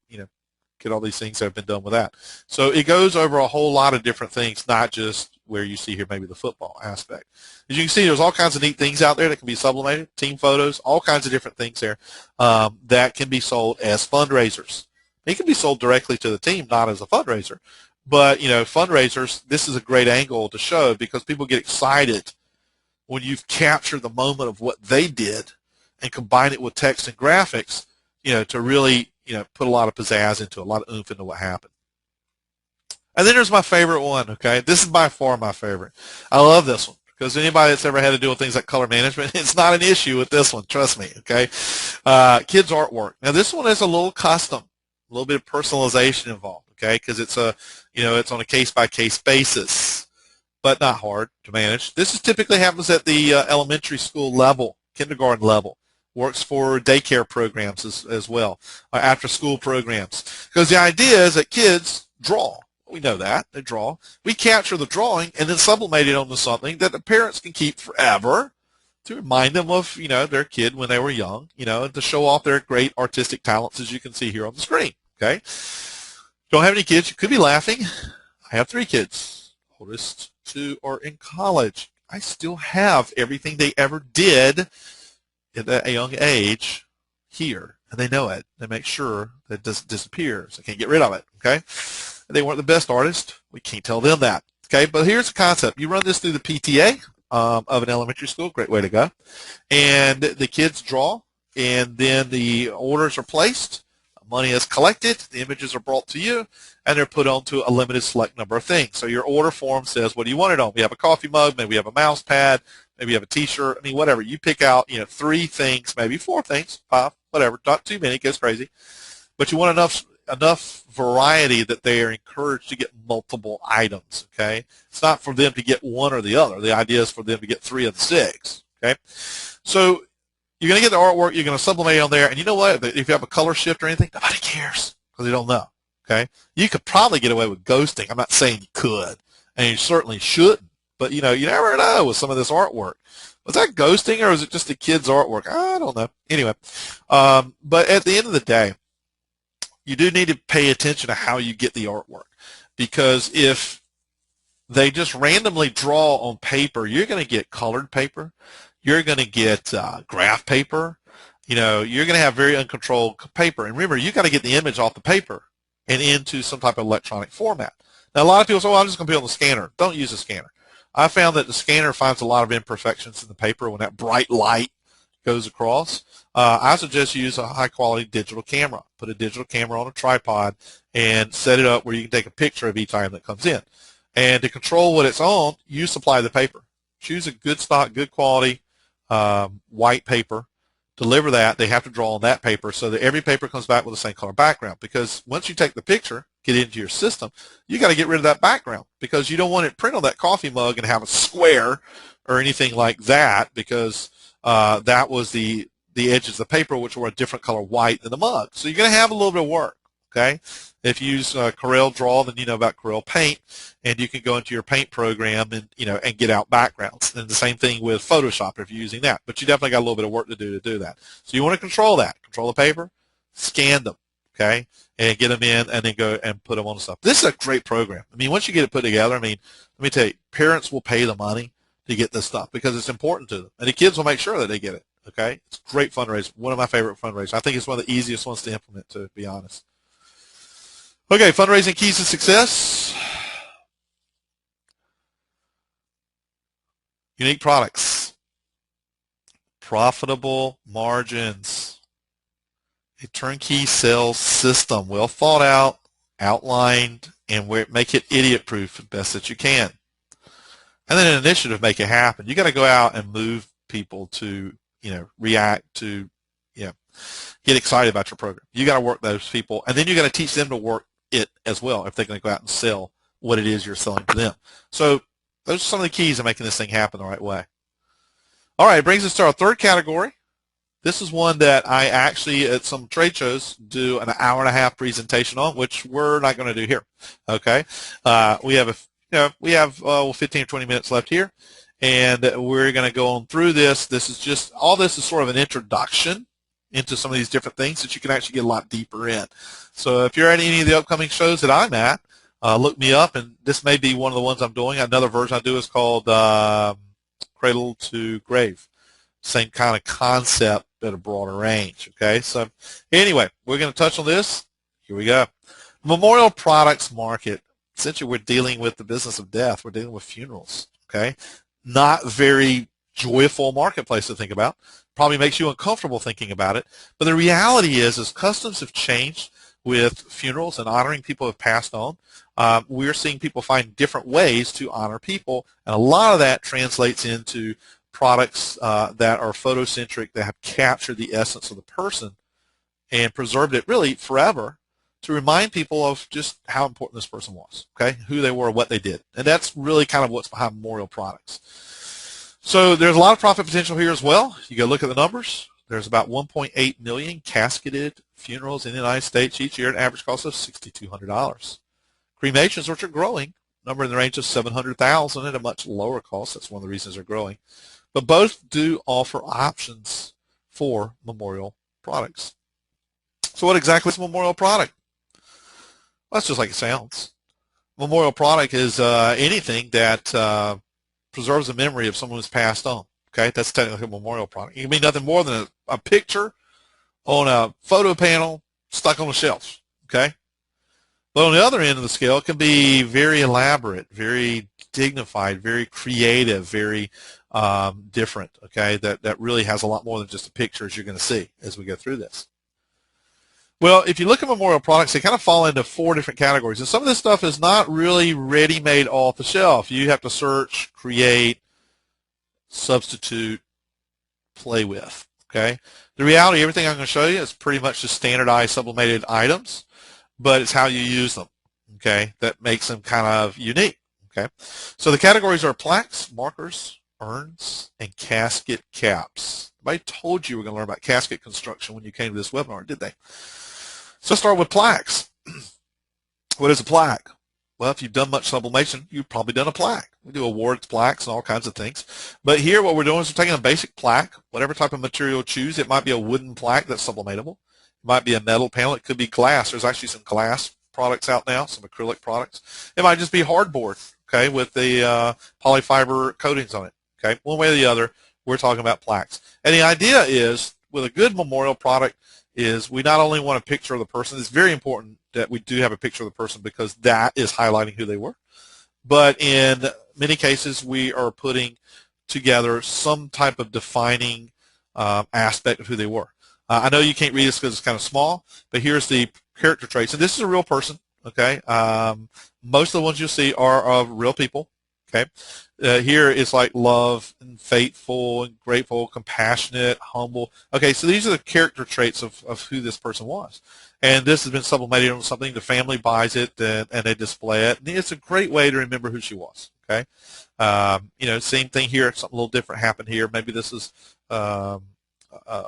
get all these things that have been done with that. So it goes over a whole lot of different things, not just where you see here maybe the football aspect. As you can see, there's all kinds of neat things out there that can be sublimated, team photos, all kinds of different things there that can be sold as fundraisers. It can be sold directly to the team, not as a fundraiser. But, fundraisers, this is a great angle to show, because people get excited when you've captured the moment of what they did and combine it with text and graphics, to really, put a lot of pizzazz into it, a lot of oomph into what happened. And then there's my favorite one, okay? This is by far my favorite. I love this one, because anybody that's ever had to deal with things like color management, it's not an issue with this one, trust me, okay? Kids' artwork. Now, this one is a little custom, a little bit of personalization involved, okay? Because it's it's on a case-by-case basis, but not hard to manage. This typically happens at the elementary school level, kindergarten level. Works for daycare programs as well, or after-school programs. Because the idea is that kids draw. We know that. They draw. We capture the drawing and then sublimate it onto something that the parents can keep forever to remind them of, their kid when they were young, to show off their great artistic talents, as you can see here on the screen, okay? Don't have any kids. You could be laughing. I have 3 kids. Oldest 2 are in college. I still have everything they ever did at a young age here, and they know it. They make sure that it doesn't disappear, so they can't get rid of it, okay? They weren't the best artists. We can't tell them that, okay? But here's the concept. You run this through the PTA of an elementary school, great way to go, and the kids draw, and then the orders are placed. money is collected, the images are brought to you, and they're put onto a limited select number of things. So your order form says, what do you want it on? We have a coffee mug, maybe we have a mouse pad, maybe you have a t-shirt, I mean, whatever. You pick out, 3 things, maybe 4 things, 5, whatever, not too many, it goes crazy. But you want enough variety that they are encouraged to get multiple items, okay? It's not for them to get one or the other. The idea is for them to get 3 of the 6, okay? So you're going to get the artwork, you're going to sublimate on there, and you know what? If you have a color shift or anything, nobody cares because they don't know, okay? You could probably get away with ghosting. I'm not saying you could, and you certainly shouldn't, but, you never know with some of this artwork. Was that ghosting or was it just the kid's artwork? I don't know. Anyway, but at the end of the day, you do need to pay attention to how you get the artwork, because if they just randomly draw on paper, you're going to get colored paper, you're going to get graph paper, you're going to have very uncontrolled paper. And remember, you got to get the image off the paper and into some type of electronic format. Now, a lot of people say, well, I'm just going to put it on the scanner. Don't use a scanner. I found that the scanner finds a lot of imperfections in the paper when that bright light goes across. I suggest you use a high-quality digital camera. Put a digital camera on a tripod and set it up where you can take a picture of each item that comes in. And to control what it's on, you supply the paper. Choose a good stock, good quality white paper. Deliver that. They have to draw on that paper so that every paper comes back with the same color background. Because once you take the picture, get it into your system, you got to get rid of that background because you don't want it print on that coffee mug and have a square or anything like that, because that was the edges of the paper, which were a different color white than the mug. So you're going to have a little bit of work, okay? If you use Corel Draw, then you know about Corel Paint, and you can go into your paint program and and get out backgrounds. And the same thing with Photoshop if you're using that. But you definitely got a little bit of work to do that. So you want to control that. Control the paper, scan them, okay, and get them in, and then go and put them on the stuff. This is a great program. I mean, once you get it put together, I mean, let me tell you, parents will pay the money to get this stuff because it's important to them, and the kids will make sure that they get it. Okay, it's a great fundraiser. One of my favorite fundraisers. I think it's one of the easiest ones to implement, to be honest. Okay, fundraising keys to success. Unique products, profitable margins, a turnkey sales system, well thought out, outlined, and make it idiot-proof as best that you can. And then an initiative, make it happen. You got to go out and move people to react to, get excited about your program. You got to work those people, and then you got to teach them to work it as well if they're going to go out and sell what it is you're selling to them. So those are some of the keys to making this thing happen the right way. All right, it brings us to our third category. This is one that I actually, at some trade shows, do an hour-and-a-half presentation on, which we're not going to do here. Okay, we have 15 or 20 minutes left here. And we're going to go on through this. All this is sort of an introduction into some of these different things that you can actually get a lot deeper in. So if you're at any of the upcoming shows that I'm at, look me up, and this may be one of the ones I'm doing. Another version I do is called Cradle to Grave. Same kind of concept at a broader range, okay? So anyway, we're going to touch on this. Here we go. Memorial products market. Essentially, we're dealing with the business of death. We're dealing with funerals, okay? Not very joyful marketplace to think about. Probably makes you uncomfortable thinking about it. But the reality is customs have changed with funerals and honoring people who have passed on. We're seeing people find different ways to honor people, and a lot of that translates into products that are photocentric, that have captured the essence of the person and preserved it really forever to remind people of just how important this person was, okay, who they were, what they did. And that's really kind of what's behind memorial products. So there's a lot of profit potential here as well. You go look at the numbers. There's about 1.8 million casketed funerals in the United States each year at an average cost of $6,200. Cremations, which are growing, number in the range of 700,000 at a much lower cost. That's one of the reasons they're growing. But both do offer options for memorial products. So what exactly is a memorial product? Well, that's just like it sounds. Memorial product is anything that preserves the memory of someone who's passed on. Okay, that's technically a memorial product. It can be nothing more than a picture on a photo panel stuck on a shelf. Okay, but on the other end of the scale, it can be very elaborate, very dignified, very creative, very different. Okay, that really has a lot more than just a picture, as you're going to see as we go through this. Well, if you look at memorial products, they kind of fall into 4 different categories. And some of this stuff is not really ready-made off the shelf. You have to search, create, substitute, play with. Okay. The reality, everything I'm going to show you is pretty much just standardized sublimated items, but it's how you use them. Okay, that makes them kind of unique. Okay, so the categories are plaques, markers, urns, and casket caps. Nobody told you we're going to learn about casket construction when you came to this webinar, did they? So let's start with plaques. What is a plaque? Well, if you've done much sublimation, you've probably done a plaque. We do awards, plaques, and all kinds of things. But here what we're doing is we're taking a basic plaque, whatever type of material you choose. It might be a wooden plaque that's sublimatable. It might be a metal panel. It could be glass. There's actually some glass products out now, some acrylic products. It might just be hardboard, okay, with the polyfiber coatings on it. Okay, one way or the other, we're talking about plaques. And the idea is, with a good memorial product, is we not only want a picture of the person. It's very important that we do have a picture of the person because that is highlighting who they were. But in many cases, we are putting together some type of defining aspect of who they were. I know you can't read this because it's kind of small, but here's the character traits. And this is a real person, okay? Most of the ones you'll see are of real people, okay? Here it's like love and faithful and grateful, compassionate, humble. Okay, so these are the character traits of who this person was. And this has been sublimated on something. The family buys it and they display it. And it's a great way to remember who she was, okay? You know, same thing here. Something a little different happened here. Maybe this is a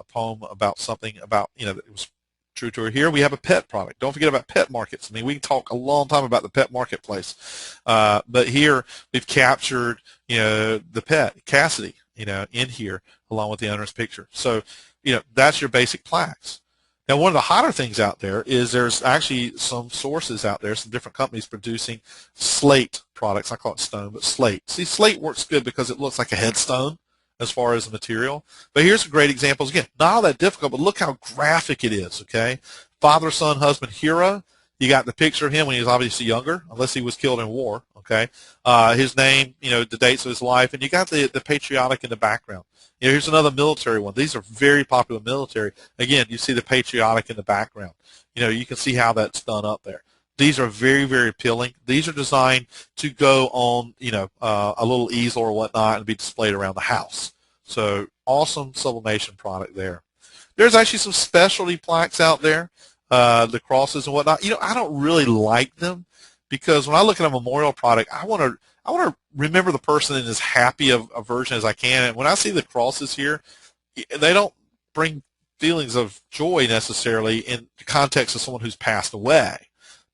poem about something about, you know, that it was true to her. Here we have a pet product. Don't forget about pet markets. I mean, we can talk a long time about the pet marketplace, but here we've captured, you know, the pet, Cassidy, you know, in here along with the owner's picture. So, you know, that's your basic plaques. Now, one of the hotter things out there is there's actually some sources out there, some different companies producing slate products. I call it stone, but slate. See, slate works good because it looks like a headstone as far as the material. But here's some great examples. Again, not all that difficult, but look how graphic it is, okay? Father, son, husband, hero. You got the picture of him when he was obviously younger, unless he was killed in war, okay? His name, you know, the dates of his life, and you got the patriotic in the background. You know, here's another military one. These are very popular military. Again, you see the patriotic in the background. You know, you can see how that's done up there. These are very, very appealing. These are designed to go on, you know, a little easel or whatnot and be displayed around the house. So awesome sublimation product there. There's actually some specialty plaques out there, the crosses and whatnot. You know, I don't really like them because when I look at a memorial product, I want to remember the person in as happy of a version as I can. And when I see the crosses here, they don't bring feelings of joy necessarily in the context of someone who's passed away.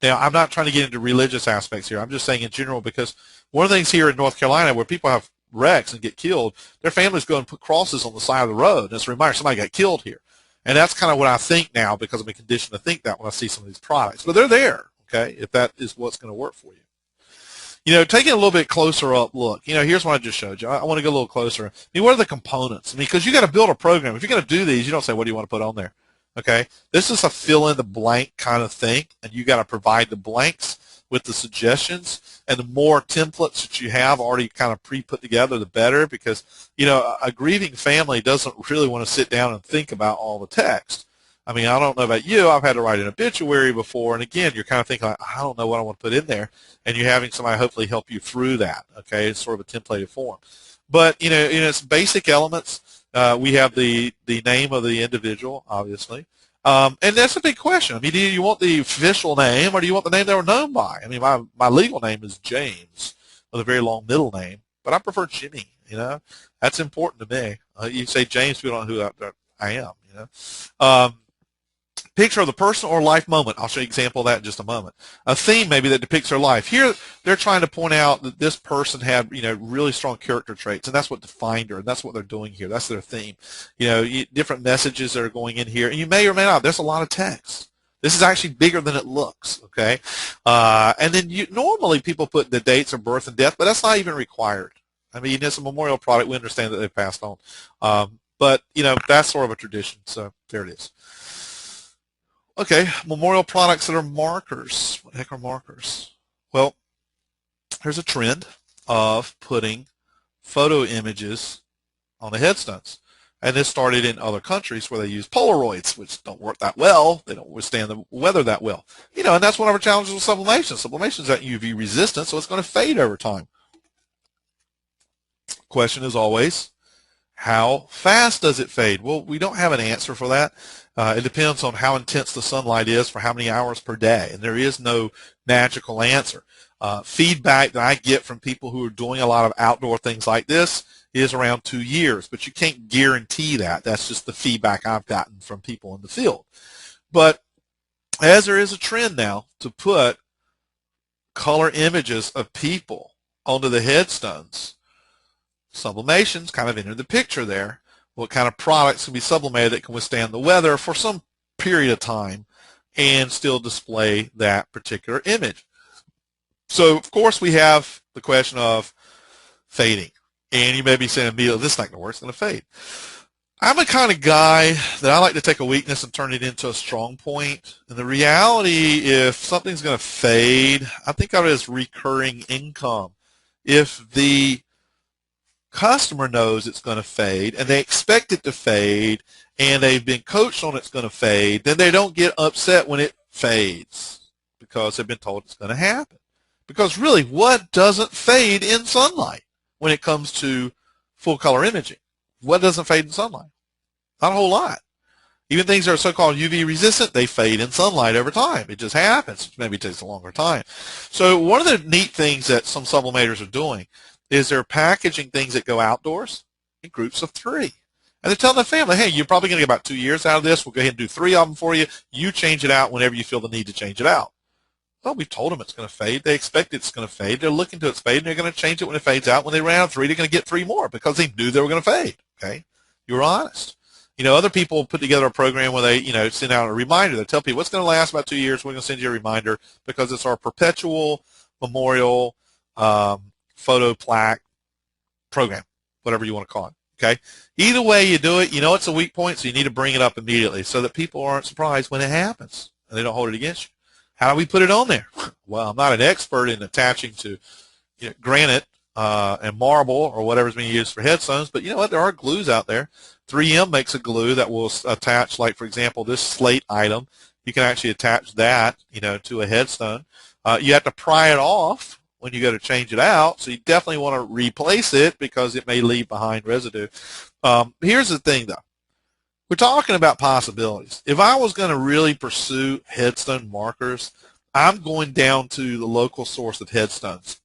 Now, I'm not trying to get into religious aspects here. I'm just saying in general because one of the things here in North Carolina where people have wrecks and get killed, their families go and put crosses on the side of the road. And it's a reminder somebody got killed here. And that's kind of what I think now because I'm conditioned to think that when I see some of these products. But they're there, okay, if that is what's going to work for you. You know, taking a little bit closer up look, you know, here's what I just showed you. I want to go a little closer. I mean, what are the components? I mean, because you got to build a program. If you're going to do these, you don't say, what do you want to put on there? Okay, this is a fill-in-the-blank kind of thing, and you got to provide the blanks with the suggestions. And the more templates that you have already kind of pre-put together, the better, because you know a grieving family doesn't really want to sit down and think about all the text. I mean, I don't know about you. I've had to write an obituary before, and again, you're kind of thinking, like, I don't know what I want to put in there, and you're having somebody hopefully help you through that. Okay, it's sort of a templated form. But you know, in its basic elements. We have the name of the individual, obviously. And that's a big question. I mean, do you want the official name or do you want the name they were known by? I mean, my legal name is James with a very long middle name, but I prefer Jimmy, you know. That's important to me. You say James, people don't know who I am, you know. Picture of the person or life moment. I'll show you an example of that in just a moment. A theme maybe that depicts their life. Here they're trying to point out that this person had, you know, really strong character traits, and that's what defined her, and that's what they're doing here. That's their theme. You know, different messages that are going in here, and you may or may not. There's a lot of text. This is actually bigger than it looks, okay? And then normally people put the dates of birth and death, but that's not even required. I mean, it's a memorial product. We understand that they passed on. But, you know, that's sort of a tradition, so there it is. Okay, memorial products that are markers. What the heck are markers? Well, there's a trend of putting photo images on the headstones. And this started in other countries where they use Polaroids, which don't work that well. They don't withstand the weather that well. And that's one of our challenges with sublimation. Sublimation is not UV resistant, so it's going to fade over time. Question is always, how fast does it fade? Well, we don't have an answer for that. It depends on how intense the sunlight is for how many hours per day, and there is no magical answer. Feedback that I get from people who are doing a lot of outdoor things like this is around 2 years, but you can't guarantee that. That's just the feedback I've gotten from people in the field. But as there is a trend now to put color images of people onto the headstones, sublimation's kind of entered the picture there. What kind of products can be sublimated that can withstand the weather for some period of time and still display that particular image? So, of course, we have the question of fading. And you may be saying, immediately, this is not going to work, it's going to fade. I'm a kind of guy that I like to take a weakness and turn it into a strong point. And the reality, if something's going to fade, I think of it as recurring income. If the customer knows it's going to fade and they expect it to fade and they've been coached on it's going to fade, then they don't get upset when it fades because they've been told it's going to happen. Because really, what doesn't fade in sunlight when it comes to full color imaging? What doesn't fade in sunlight? Not a whole lot. Even things that are so-called UV resistant, they fade in sunlight over time. It just happens. Maybe it takes a longer time. So one of the neat things that some sublimators are doing is they're packaging things that go outdoors in groups of 3. And they're telling the family, hey, you're probably going to get about 2 years out of this. We'll go ahead and do 3 of them for you. You change it out whenever you feel the need to change it out. Well, we told them it's going to fade. They expect it's going to fade. They're looking to it fade, and they're going to change it when it fades out. When they ran out of 3, they're going to get 3 more because they knew they were going to fade. Okay, you were honest. Other people put together a program where they, send out a reminder. They tell people it's going to last about 2 years. We're going to send you a reminder because it's our perpetual memorial photo plaque program, whatever you want to call it. Okay. Either way you do it, it's a weak point, so you need to bring it up immediately so that people aren't surprised when it happens and they don't hold it against you. How do we put it on there? Well, I'm not an expert in attaching to granite and marble or whatever's being used for headstones, but you know what? There are glues out there. 3M makes a glue that will attach, like, for example, this slate item. You can actually attach that, to a headstone. You have to pry it off when you go to change it out, so you definitely want to replace it because it may leave behind residue. Here's the thing, though. We're talking about possibilities. If I was going to really pursue headstone markers, I'm going down to the local source of headstones.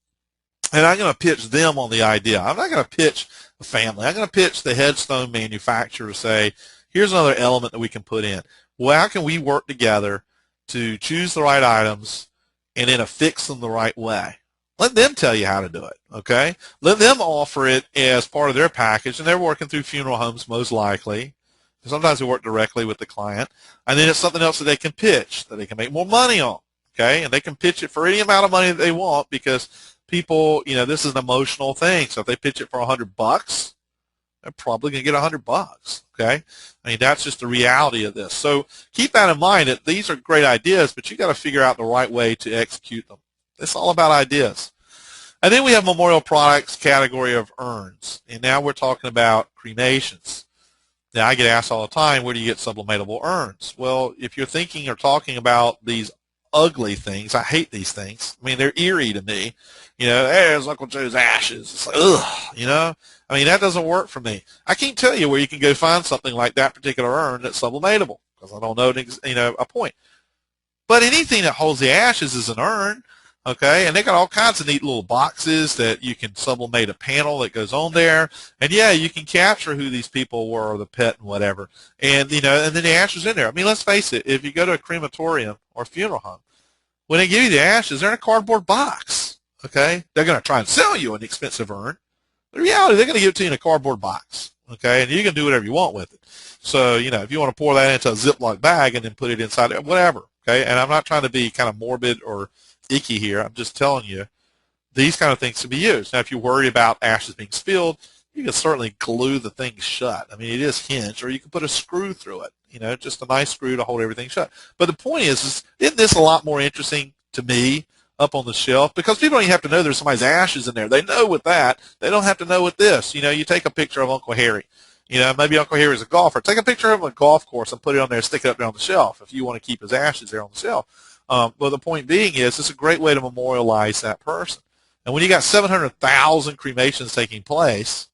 And I'm going to pitch them on the idea. I'm not going to pitch the family. I'm going to pitch the headstone manufacturer, say, here's another element that we can put in. Well, how can we work together to choose the right items and then affix them the right way? Let them tell you how to do it, okay? Let them offer it as part of their package, and they're working through funeral homes most likely. Sometimes they work directly with the client, and then it's something else that they can pitch, that they can make more money on, okay? And they can pitch it for any amount of money that they want because people, this is an emotional thing. So if they pitch it for $100, they're probably going to get $100, okay? I mean, that's just the reality of this. So keep that in mind that these are great ideas, but you got to figure out the right way to execute them. It's all about ideas. And then we have memorial products category of urns, and now we're talking about cremations. Now, I get asked all the time, where do you get sublimatable urns? Well, if you're thinking or talking about these ugly things, I hate these things. I mean, they're eerie to me. Hey, there's Uncle Joe's ashes. It's like, ugh, I mean, that doesn't work for me. I can't tell you where you can go find something like that particular urn that's sublimatable because I don't know, a point. But anything that holds the ashes is an urn. Okay, and they got all kinds of neat little boxes that you can sublimate a panel that goes on there. And yeah, you can capture who these people were or the pet and whatever. And, and then the ashes in there. I mean, let's face it, if you go to a crematorium or funeral home, when they give you the ashes, they're in a cardboard box. Okay, they're going to try and sell you an expensive urn. The reality, they're going to give it to you in a cardboard box. Okay, and you can do whatever you want with it. So, if you want to pour that into a Ziploc bag and then put it inside, whatever. Okay, and I'm not trying to be kind of morbid or icky here. I'm just telling you these kind of things can be used. Now, if you're worried about ashes being spilled, you can certainly glue the thing shut. I mean, it is hinged, or you can put a screw through it, just a nice screw to hold everything shut. But the point is isn't this a lot more interesting to me up on the shelf? Because people don't even have to know there's somebody's ashes in there. They know with that. They don't have to know with this. You take a picture of Uncle Harry. You know, maybe Uncle Harry's a golfer. Take a picture of him on a golf course and put it on there and stick it up there on the shelf if you want to keep his ashes there on the shelf. Well, the point being is it's a great way to memorialize that person. And when you got 700,000 cremations taking place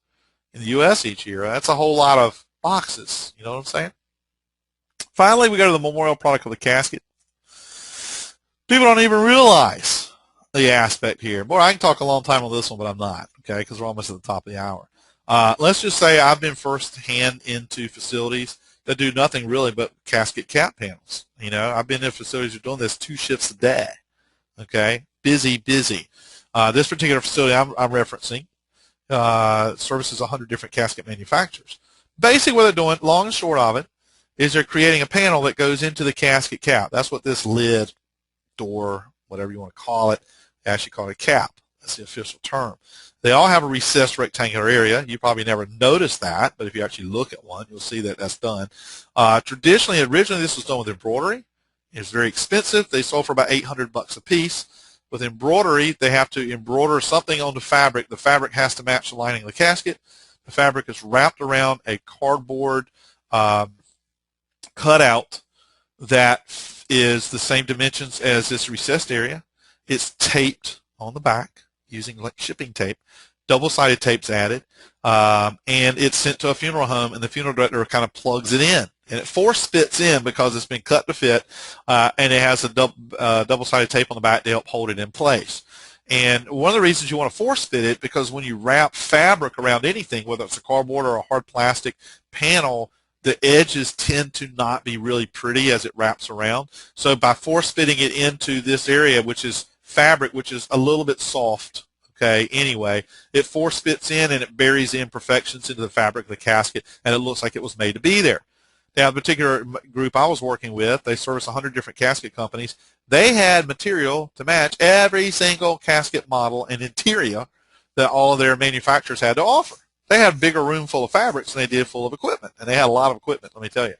in the U.S. each year, that's a whole lot of boxes. You know what I'm saying? Finally, we go to the memorial product of the casket. People don't even realize the aspect here. Boy, I can talk a long time on this one, but I'm not, okay, because we're almost at the top of the hour. Let's just say I've been firsthand into facilities that do nothing really but casket cap panels. You know, I've been in facilities that are doing this 2 shifts a day, okay, busy. This particular facility I'm referencing services 100 different casket manufacturers. Basically what they're doing, long and short of it, is they're creating a panel that goes into the casket cap. That's what this lid, door, whatever you want to call it, they actually call it a cap. That's the official term. They all have a recessed rectangular area. You probably never noticed that, but if you actually look at one, you'll see that that's done. Originally this was done with embroidery. It's very expensive. They sold for about $800 a piece. With embroidery, they have to embroider something on the fabric. The fabric has to match the lining of the casket. The fabric is wrapped around a cardboard cutout that is the same dimensions as this recessed area. It's taped on the back using like shipping tape. Double-sided tape's added, and it's sent to a funeral home, and the funeral director kind of plugs it in. And it force fits in because it's been cut to fit, and it has a double-sided tape on the back to help hold it in place. And one of the reasons you want to force fit it, because when you wrap fabric around anything, whether it's a cardboard or a hard plastic panel, the edges tend to not be really pretty as it wraps around. So by force fitting it into this area, which is fabric, which is a little bit soft, okay, anyway, it force fits in and it buries the imperfections into the fabric of the casket, and it looks like it was made to be there. Now, the particular group I was working with, they service 100 different casket companies. They had material to match every single casket model and interior that all of their manufacturers had to offer. They had a bigger room full of fabrics than they did full of equipment, and they had a lot of equipment, let me tell you.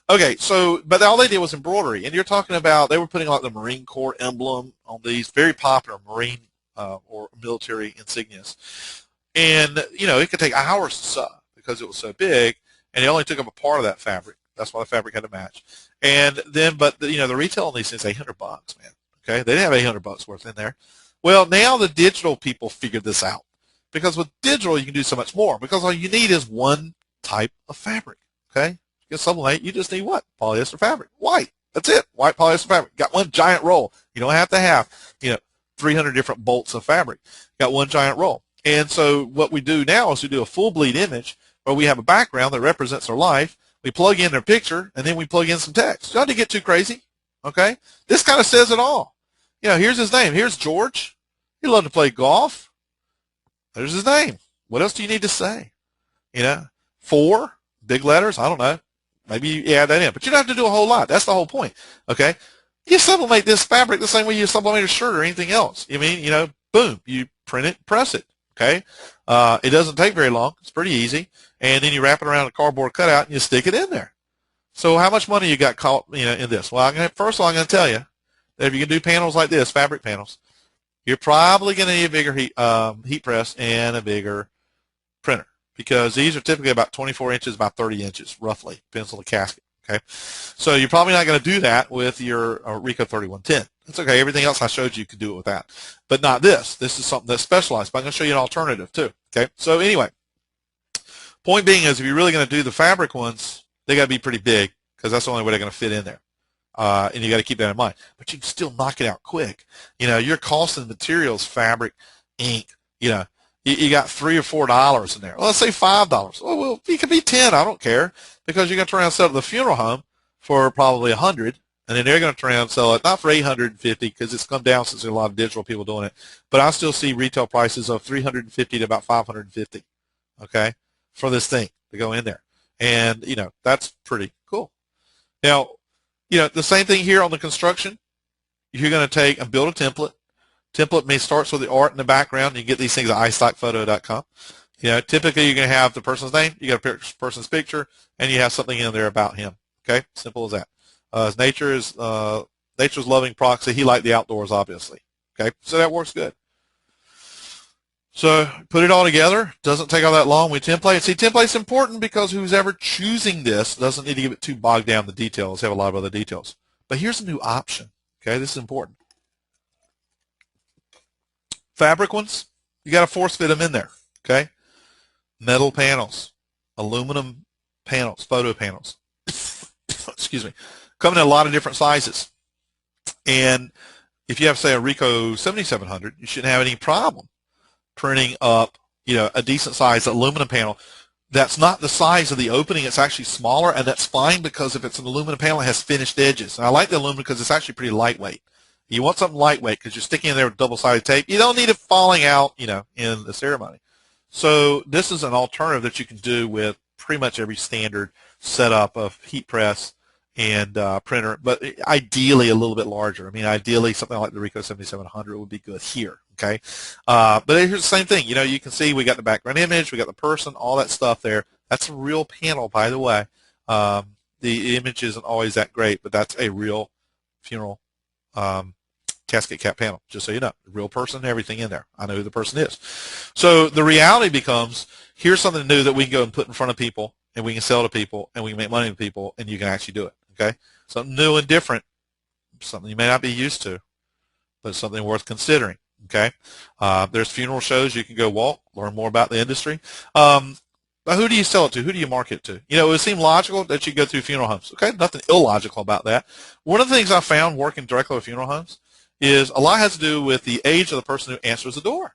Okay, so, but all they did was embroidery, and you're talking about, they were putting like the Marine Corps emblem on these very popular Marine or military insignias. And, you know, it could take hours to sew because it was so big, and it only took up a part of that fabric. That's why the fabric had to match. And then, but, you know, the retail on these things is $800, man. Okay, they didn't have $800 worth in there. Well, now the digital people figured this out. Because with digital, you can do so much more. Because all you need is one type of fabric, okay? You get sublimate, you just need what? Polyester fabric. White. That's it. White polyester fabric. Got one giant roll. You don't have to have, you know, 300 different bolts of fabric. Got one giant roll. And so what we do now is we do a full bleed image where we have a background that represents their life. We plug in their picture, and then we plug in some text. You don't have to get too crazy, okay? This kind of says it all. You know, here's his name. Here's George. He loved to play golf. There's his name. What else do you need to say? You know, 4 big letters. I don't know. Maybe you add that in. But you don't have to do a whole lot. That's the whole point, okay? You sublimate this fabric the same way you sublimate a shirt or anything else. I mean, you know, boom, you print it, press it, okay? It doesn't take very long. It's pretty easy. And then you wrap it around a cardboard cutout and you stick it in there. So how much money you got caught, you know, in this? Well, first of all, I'm going to tell you that if you can do panels like this, fabric panels, you're probably going to need a bigger heat press and a bigger printer, because these are typically about 24 inches, about 30 inches, roughly, depends on the casket, okay? So you're probably not going to do that with your Rico 3110. That's okay. Everything else I showed you could do it with that, but not this. This is something that's specialized, but I'm going to show you an alternative too, okay? So anyway, point being is if you're really going to do the fabric ones, they got to be pretty big because that's the only way they're going to fit in there. And you got to keep that in mind. But you can still knock it out quick. You know, your cost of materials, fabric, ink, you know, you got $3 or $4 in there. Well, let's say $5. Well, it could be 10. I don't care, because you're going to turn around and sell it to the funeral home for probably 100, and then they're going to turn around and sell it not for 850 because it's come down since there's a lot of digital people doing it. But I still see retail prices of 350 to about 550. Okay, for this thing to go in there, and you know that's pretty cool. Now, you know the same thing here on the construction. You're going to take and build a template. Template may starts with the art in the background. You get these things at iStockphoto.com. You know, typically you're going to have the person's name, you got a person's picture, and you have something in there about him. Okay, simple as that. His nature is nature's loving proxy. He liked the outdoors, obviously. Okay, so that works good. So put it all together. Doesn't take all that long. We template. See, template's important because who's ever choosing this doesn't need to get it too bogged down in the details. They have a lot of other details. But here's a new option. Okay, this is important. Fabric ones, you got to force fit them in there. Okay, metal panels, aluminum panels, photo panels. Excuse me, come in a lot of different sizes. And if you have, say, a Ricoh 7700, you shouldn't have any problem printing up, a decent size aluminum panel. That's not the size of the opening. It's actually smaller, and that's fine because if it's an aluminum panel, it has finished edges. And I like the aluminum because it's actually pretty lightweight. You want something lightweight because you're sticking in there with double-sided tape. You don't need it falling out, in the ceremony. So this is an alternative that you can do with pretty much every standard setup of heat press and printer, but ideally a little bit larger. I mean, ideally something like the Ricoh 7700 would be good here. Okay, but here's the same thing. You can see we got the background image, we got the person, all that stuff there. That's a real panel, by the way. The image isn't always that great, but that's a real funeral casket cap panel, just so you know. The real person, everything in there. I know who the person is. So the reality becomes, here's something new that we can go and put in front of people, and we can sell to people, and we can make money with people, and you can actually do it. Okay, something new and different, something you may not be used to, but something worth considering. Okay, there's funeral shows you can go walk, learn more about the industry. But who do you sell it to? Who do you market it to? It would seem logical that you go through funeral homes. Okay, nothing illogical about that. One of the things I found working directly with funeral homes is a lot has to do with the age of the person who answers the door.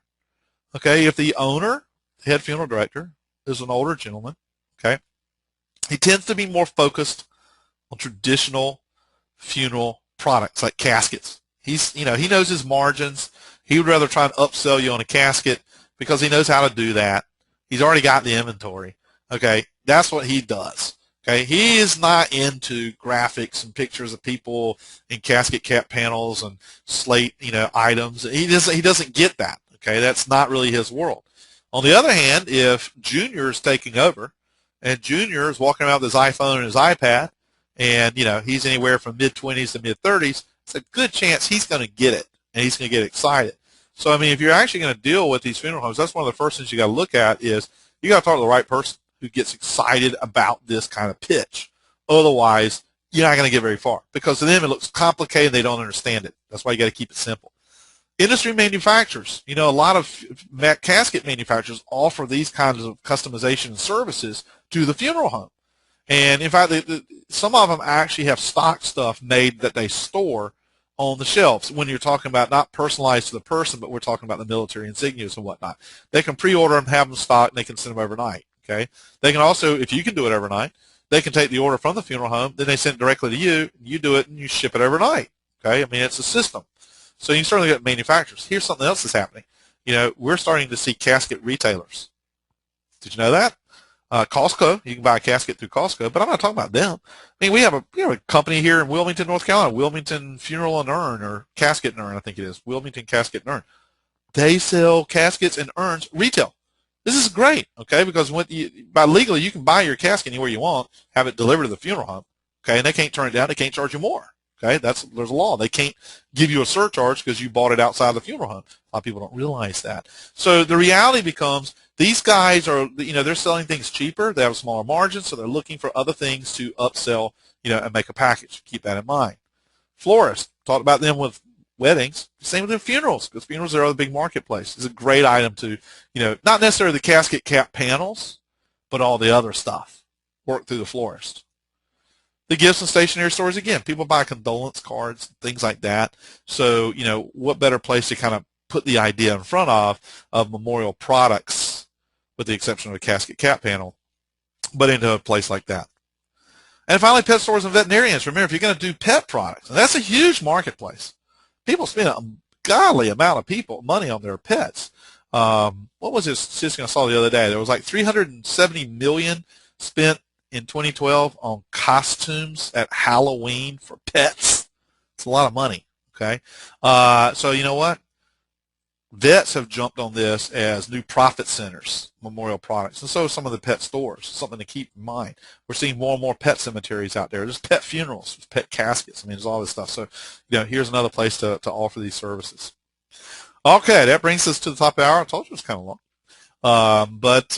Okay, if the owner, the head funeral director, is an older gentleman, okay, he tends to be more focused on traditional funeral products like caskets. He knows his margins. He would rather try and upsell you on a casket because he knows how to do that. He's already got the inventory. Okay, that's what he does. Okay, he is not into graphics and pictures of people in casket cap panels and slate, items. He doesn't get that. Okay, that's not really his world. On the other hand, if Junior is taking over, and Junior is walking around with his iPhone and his iPad, and he's anywhere from mid-20s to mid-30s, it's a good chance he's going to get it, and he's going to get excited. So, I mean, if you're actually going to deal with these funeral homes, that's one of the first things you got to look at is you got to talk to the right person who gets excited about this kind of pitch. Otherwise, you're not going to get very far because to them it looks complicated and they don't understand it. That's why you got to keep it simple. Industry manufacturers, a lot of casket manufacturers offer these kinds of customization services to the funeral home. And in fact, some of them actually have stock stuff made that they store on the shelves when you're talking about not personalized to the person, but we're talking about the military insignias and whatnot. They can pre-order them, have them stocked, and they can send them overnight. Okay. They can also, if you can do it overnight, they can take the order from the funeral home, then they send it directly to you, you do it, and you ship it overnight. Okay. I mean, it's a system. So you can certainly get manufacturers. Here's something else that's happening. We're starting to see casket retailers. Did you know that? Costco, you can buy a casket through Costco, but I'm not talking about them. I mean, we have a company here in Wilmington, North Carolina, Wilmington Funeral and Urn, or Casket and Urn, I think it is, Wilmington Casket and Urn. They sell caskets and urns retail. This is great, okay, because by legally you can buy your casket anywhere you want, have it delivered to the funeral home, okay, and they can't turn it down, they can't charge you more, okay, there's a law. They can't give you a surcharge because you bought it outside the funeral home. A lot of people don't realize that. So the reality becomes these guys are, they're selling things cheaper. They have a smaller margin, so they're looking for other things to upsell, and make a package. Keep that in mind. Florists, talked about them with weddings. Same with their funerals, because funerals are a big marketplace. It's a great item to, not necessarily the casket cap panels, but all the other stuff. Work through the florist. The gifts and stationery stores, again, people buy condolence cards, things like that. So, what better place to kind of put the idea in front of memorial products, with the exception of a casket cap panel, but into a place like that. And finally, pet stores and veterinarians. Remember, if you're going to do pet products, and that's a huge marketplace. People spend a godly amount of money on their pets. What was this statistic I saw the other day? There was like $370 million spent in 2012 on costumes at Halloween for pets. It's a lot of money, okay? So you know what? Vets have jumped on this as new profit centers, memorial products, and so have some of the pet stores. Something to keep in mind. We're seeing more and more pet cemeteries out there. There's pet funerals, there's pet caskets. I mean, there's all this stuff. So, here's another place to offer these services. Okay, that brings us to the top of the hour. I told you it was kind of long. But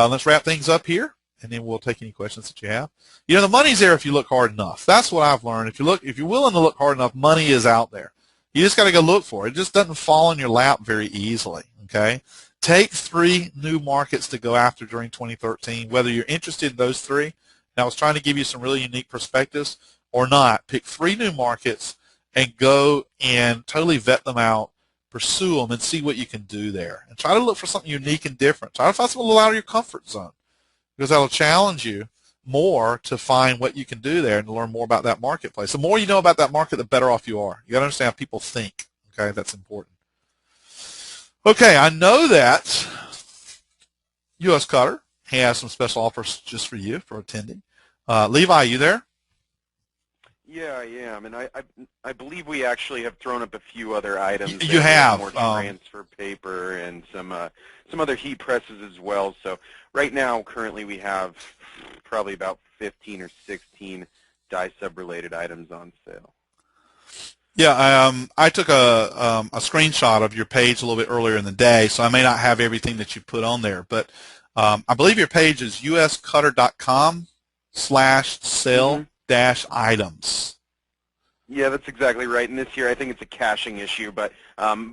let's wrap things up here, and then we'll take any questions that you have. You know, the money's there if you look hard enough. That's what I've learned. If you're willing to look hard enough, money is out there. You just got to go look for it. It just doesn't fall in your lap very easily. Okay, take 3 new markets to go after during 2013. Whether you're interested in those 3, and I was trying to give you some really unique perspectives or not. Pick 3 new markets and go and totally vet them out. Pursue them and see what you can do there. And try to look for something unique and different. Try to find something a little out of your comfort zone, because that'll challenge you more to find what you can do there and to learn more about that marketplace. The more you know about that market, the better off you are. You got to understand how people think. Okay, that's important. Okay, I know that USCutter has some special offers just for you for attending. Levi, you there? Yeah, I am, and I believe we actually have thrown up a few other items. You have more transfer paper and some other heat presses as well. So right now, currently, we have probably about 15 or 16 die sub related items on sale. Yeah, I took a screenshot of your page a little bit earlier in the day, so I may not have everything that you put on there, but I believe your page is uscutter.com/sale-items. Yeah, that's exactly right. And this year, I think it's a caching issue, but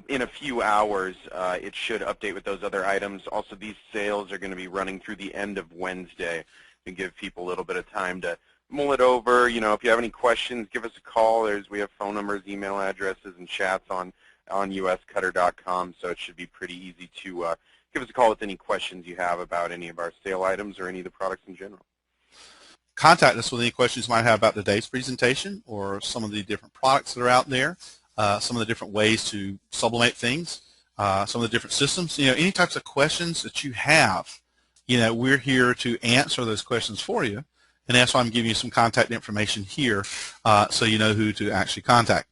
in a few hours, it should update with those other items. Also, these sales are going to be running through the end of Wednesday and give people a little bit of time to mull it over. You know, if you have any questions, give us a call. We have phone numbers, email addresses, and chats on uscutter.com, so it should be pretty easy to give us a call with any questions you have about any of our sale items or any of the products in general. Contact us with any questions you might have about today's presentation or some of the different products that are out there, some of the different ways to sublimate things, some of the different systems. You know, any types of questions that you have, you know, we're here to answer those questions for you, and that's why I'm giving you some contact information here so you know who to actually contact.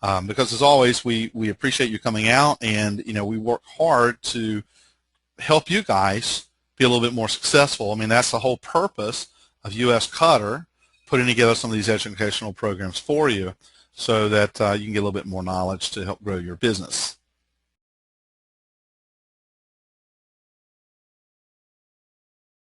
Because as always, we appreciate you coming out, and you know, we work hard to help you guys be a little bit more successful. I mean, that's the whole purpose of USCutter, putting together some of these educational programs for you so that you can get a little bit more knowledge to help grow your business.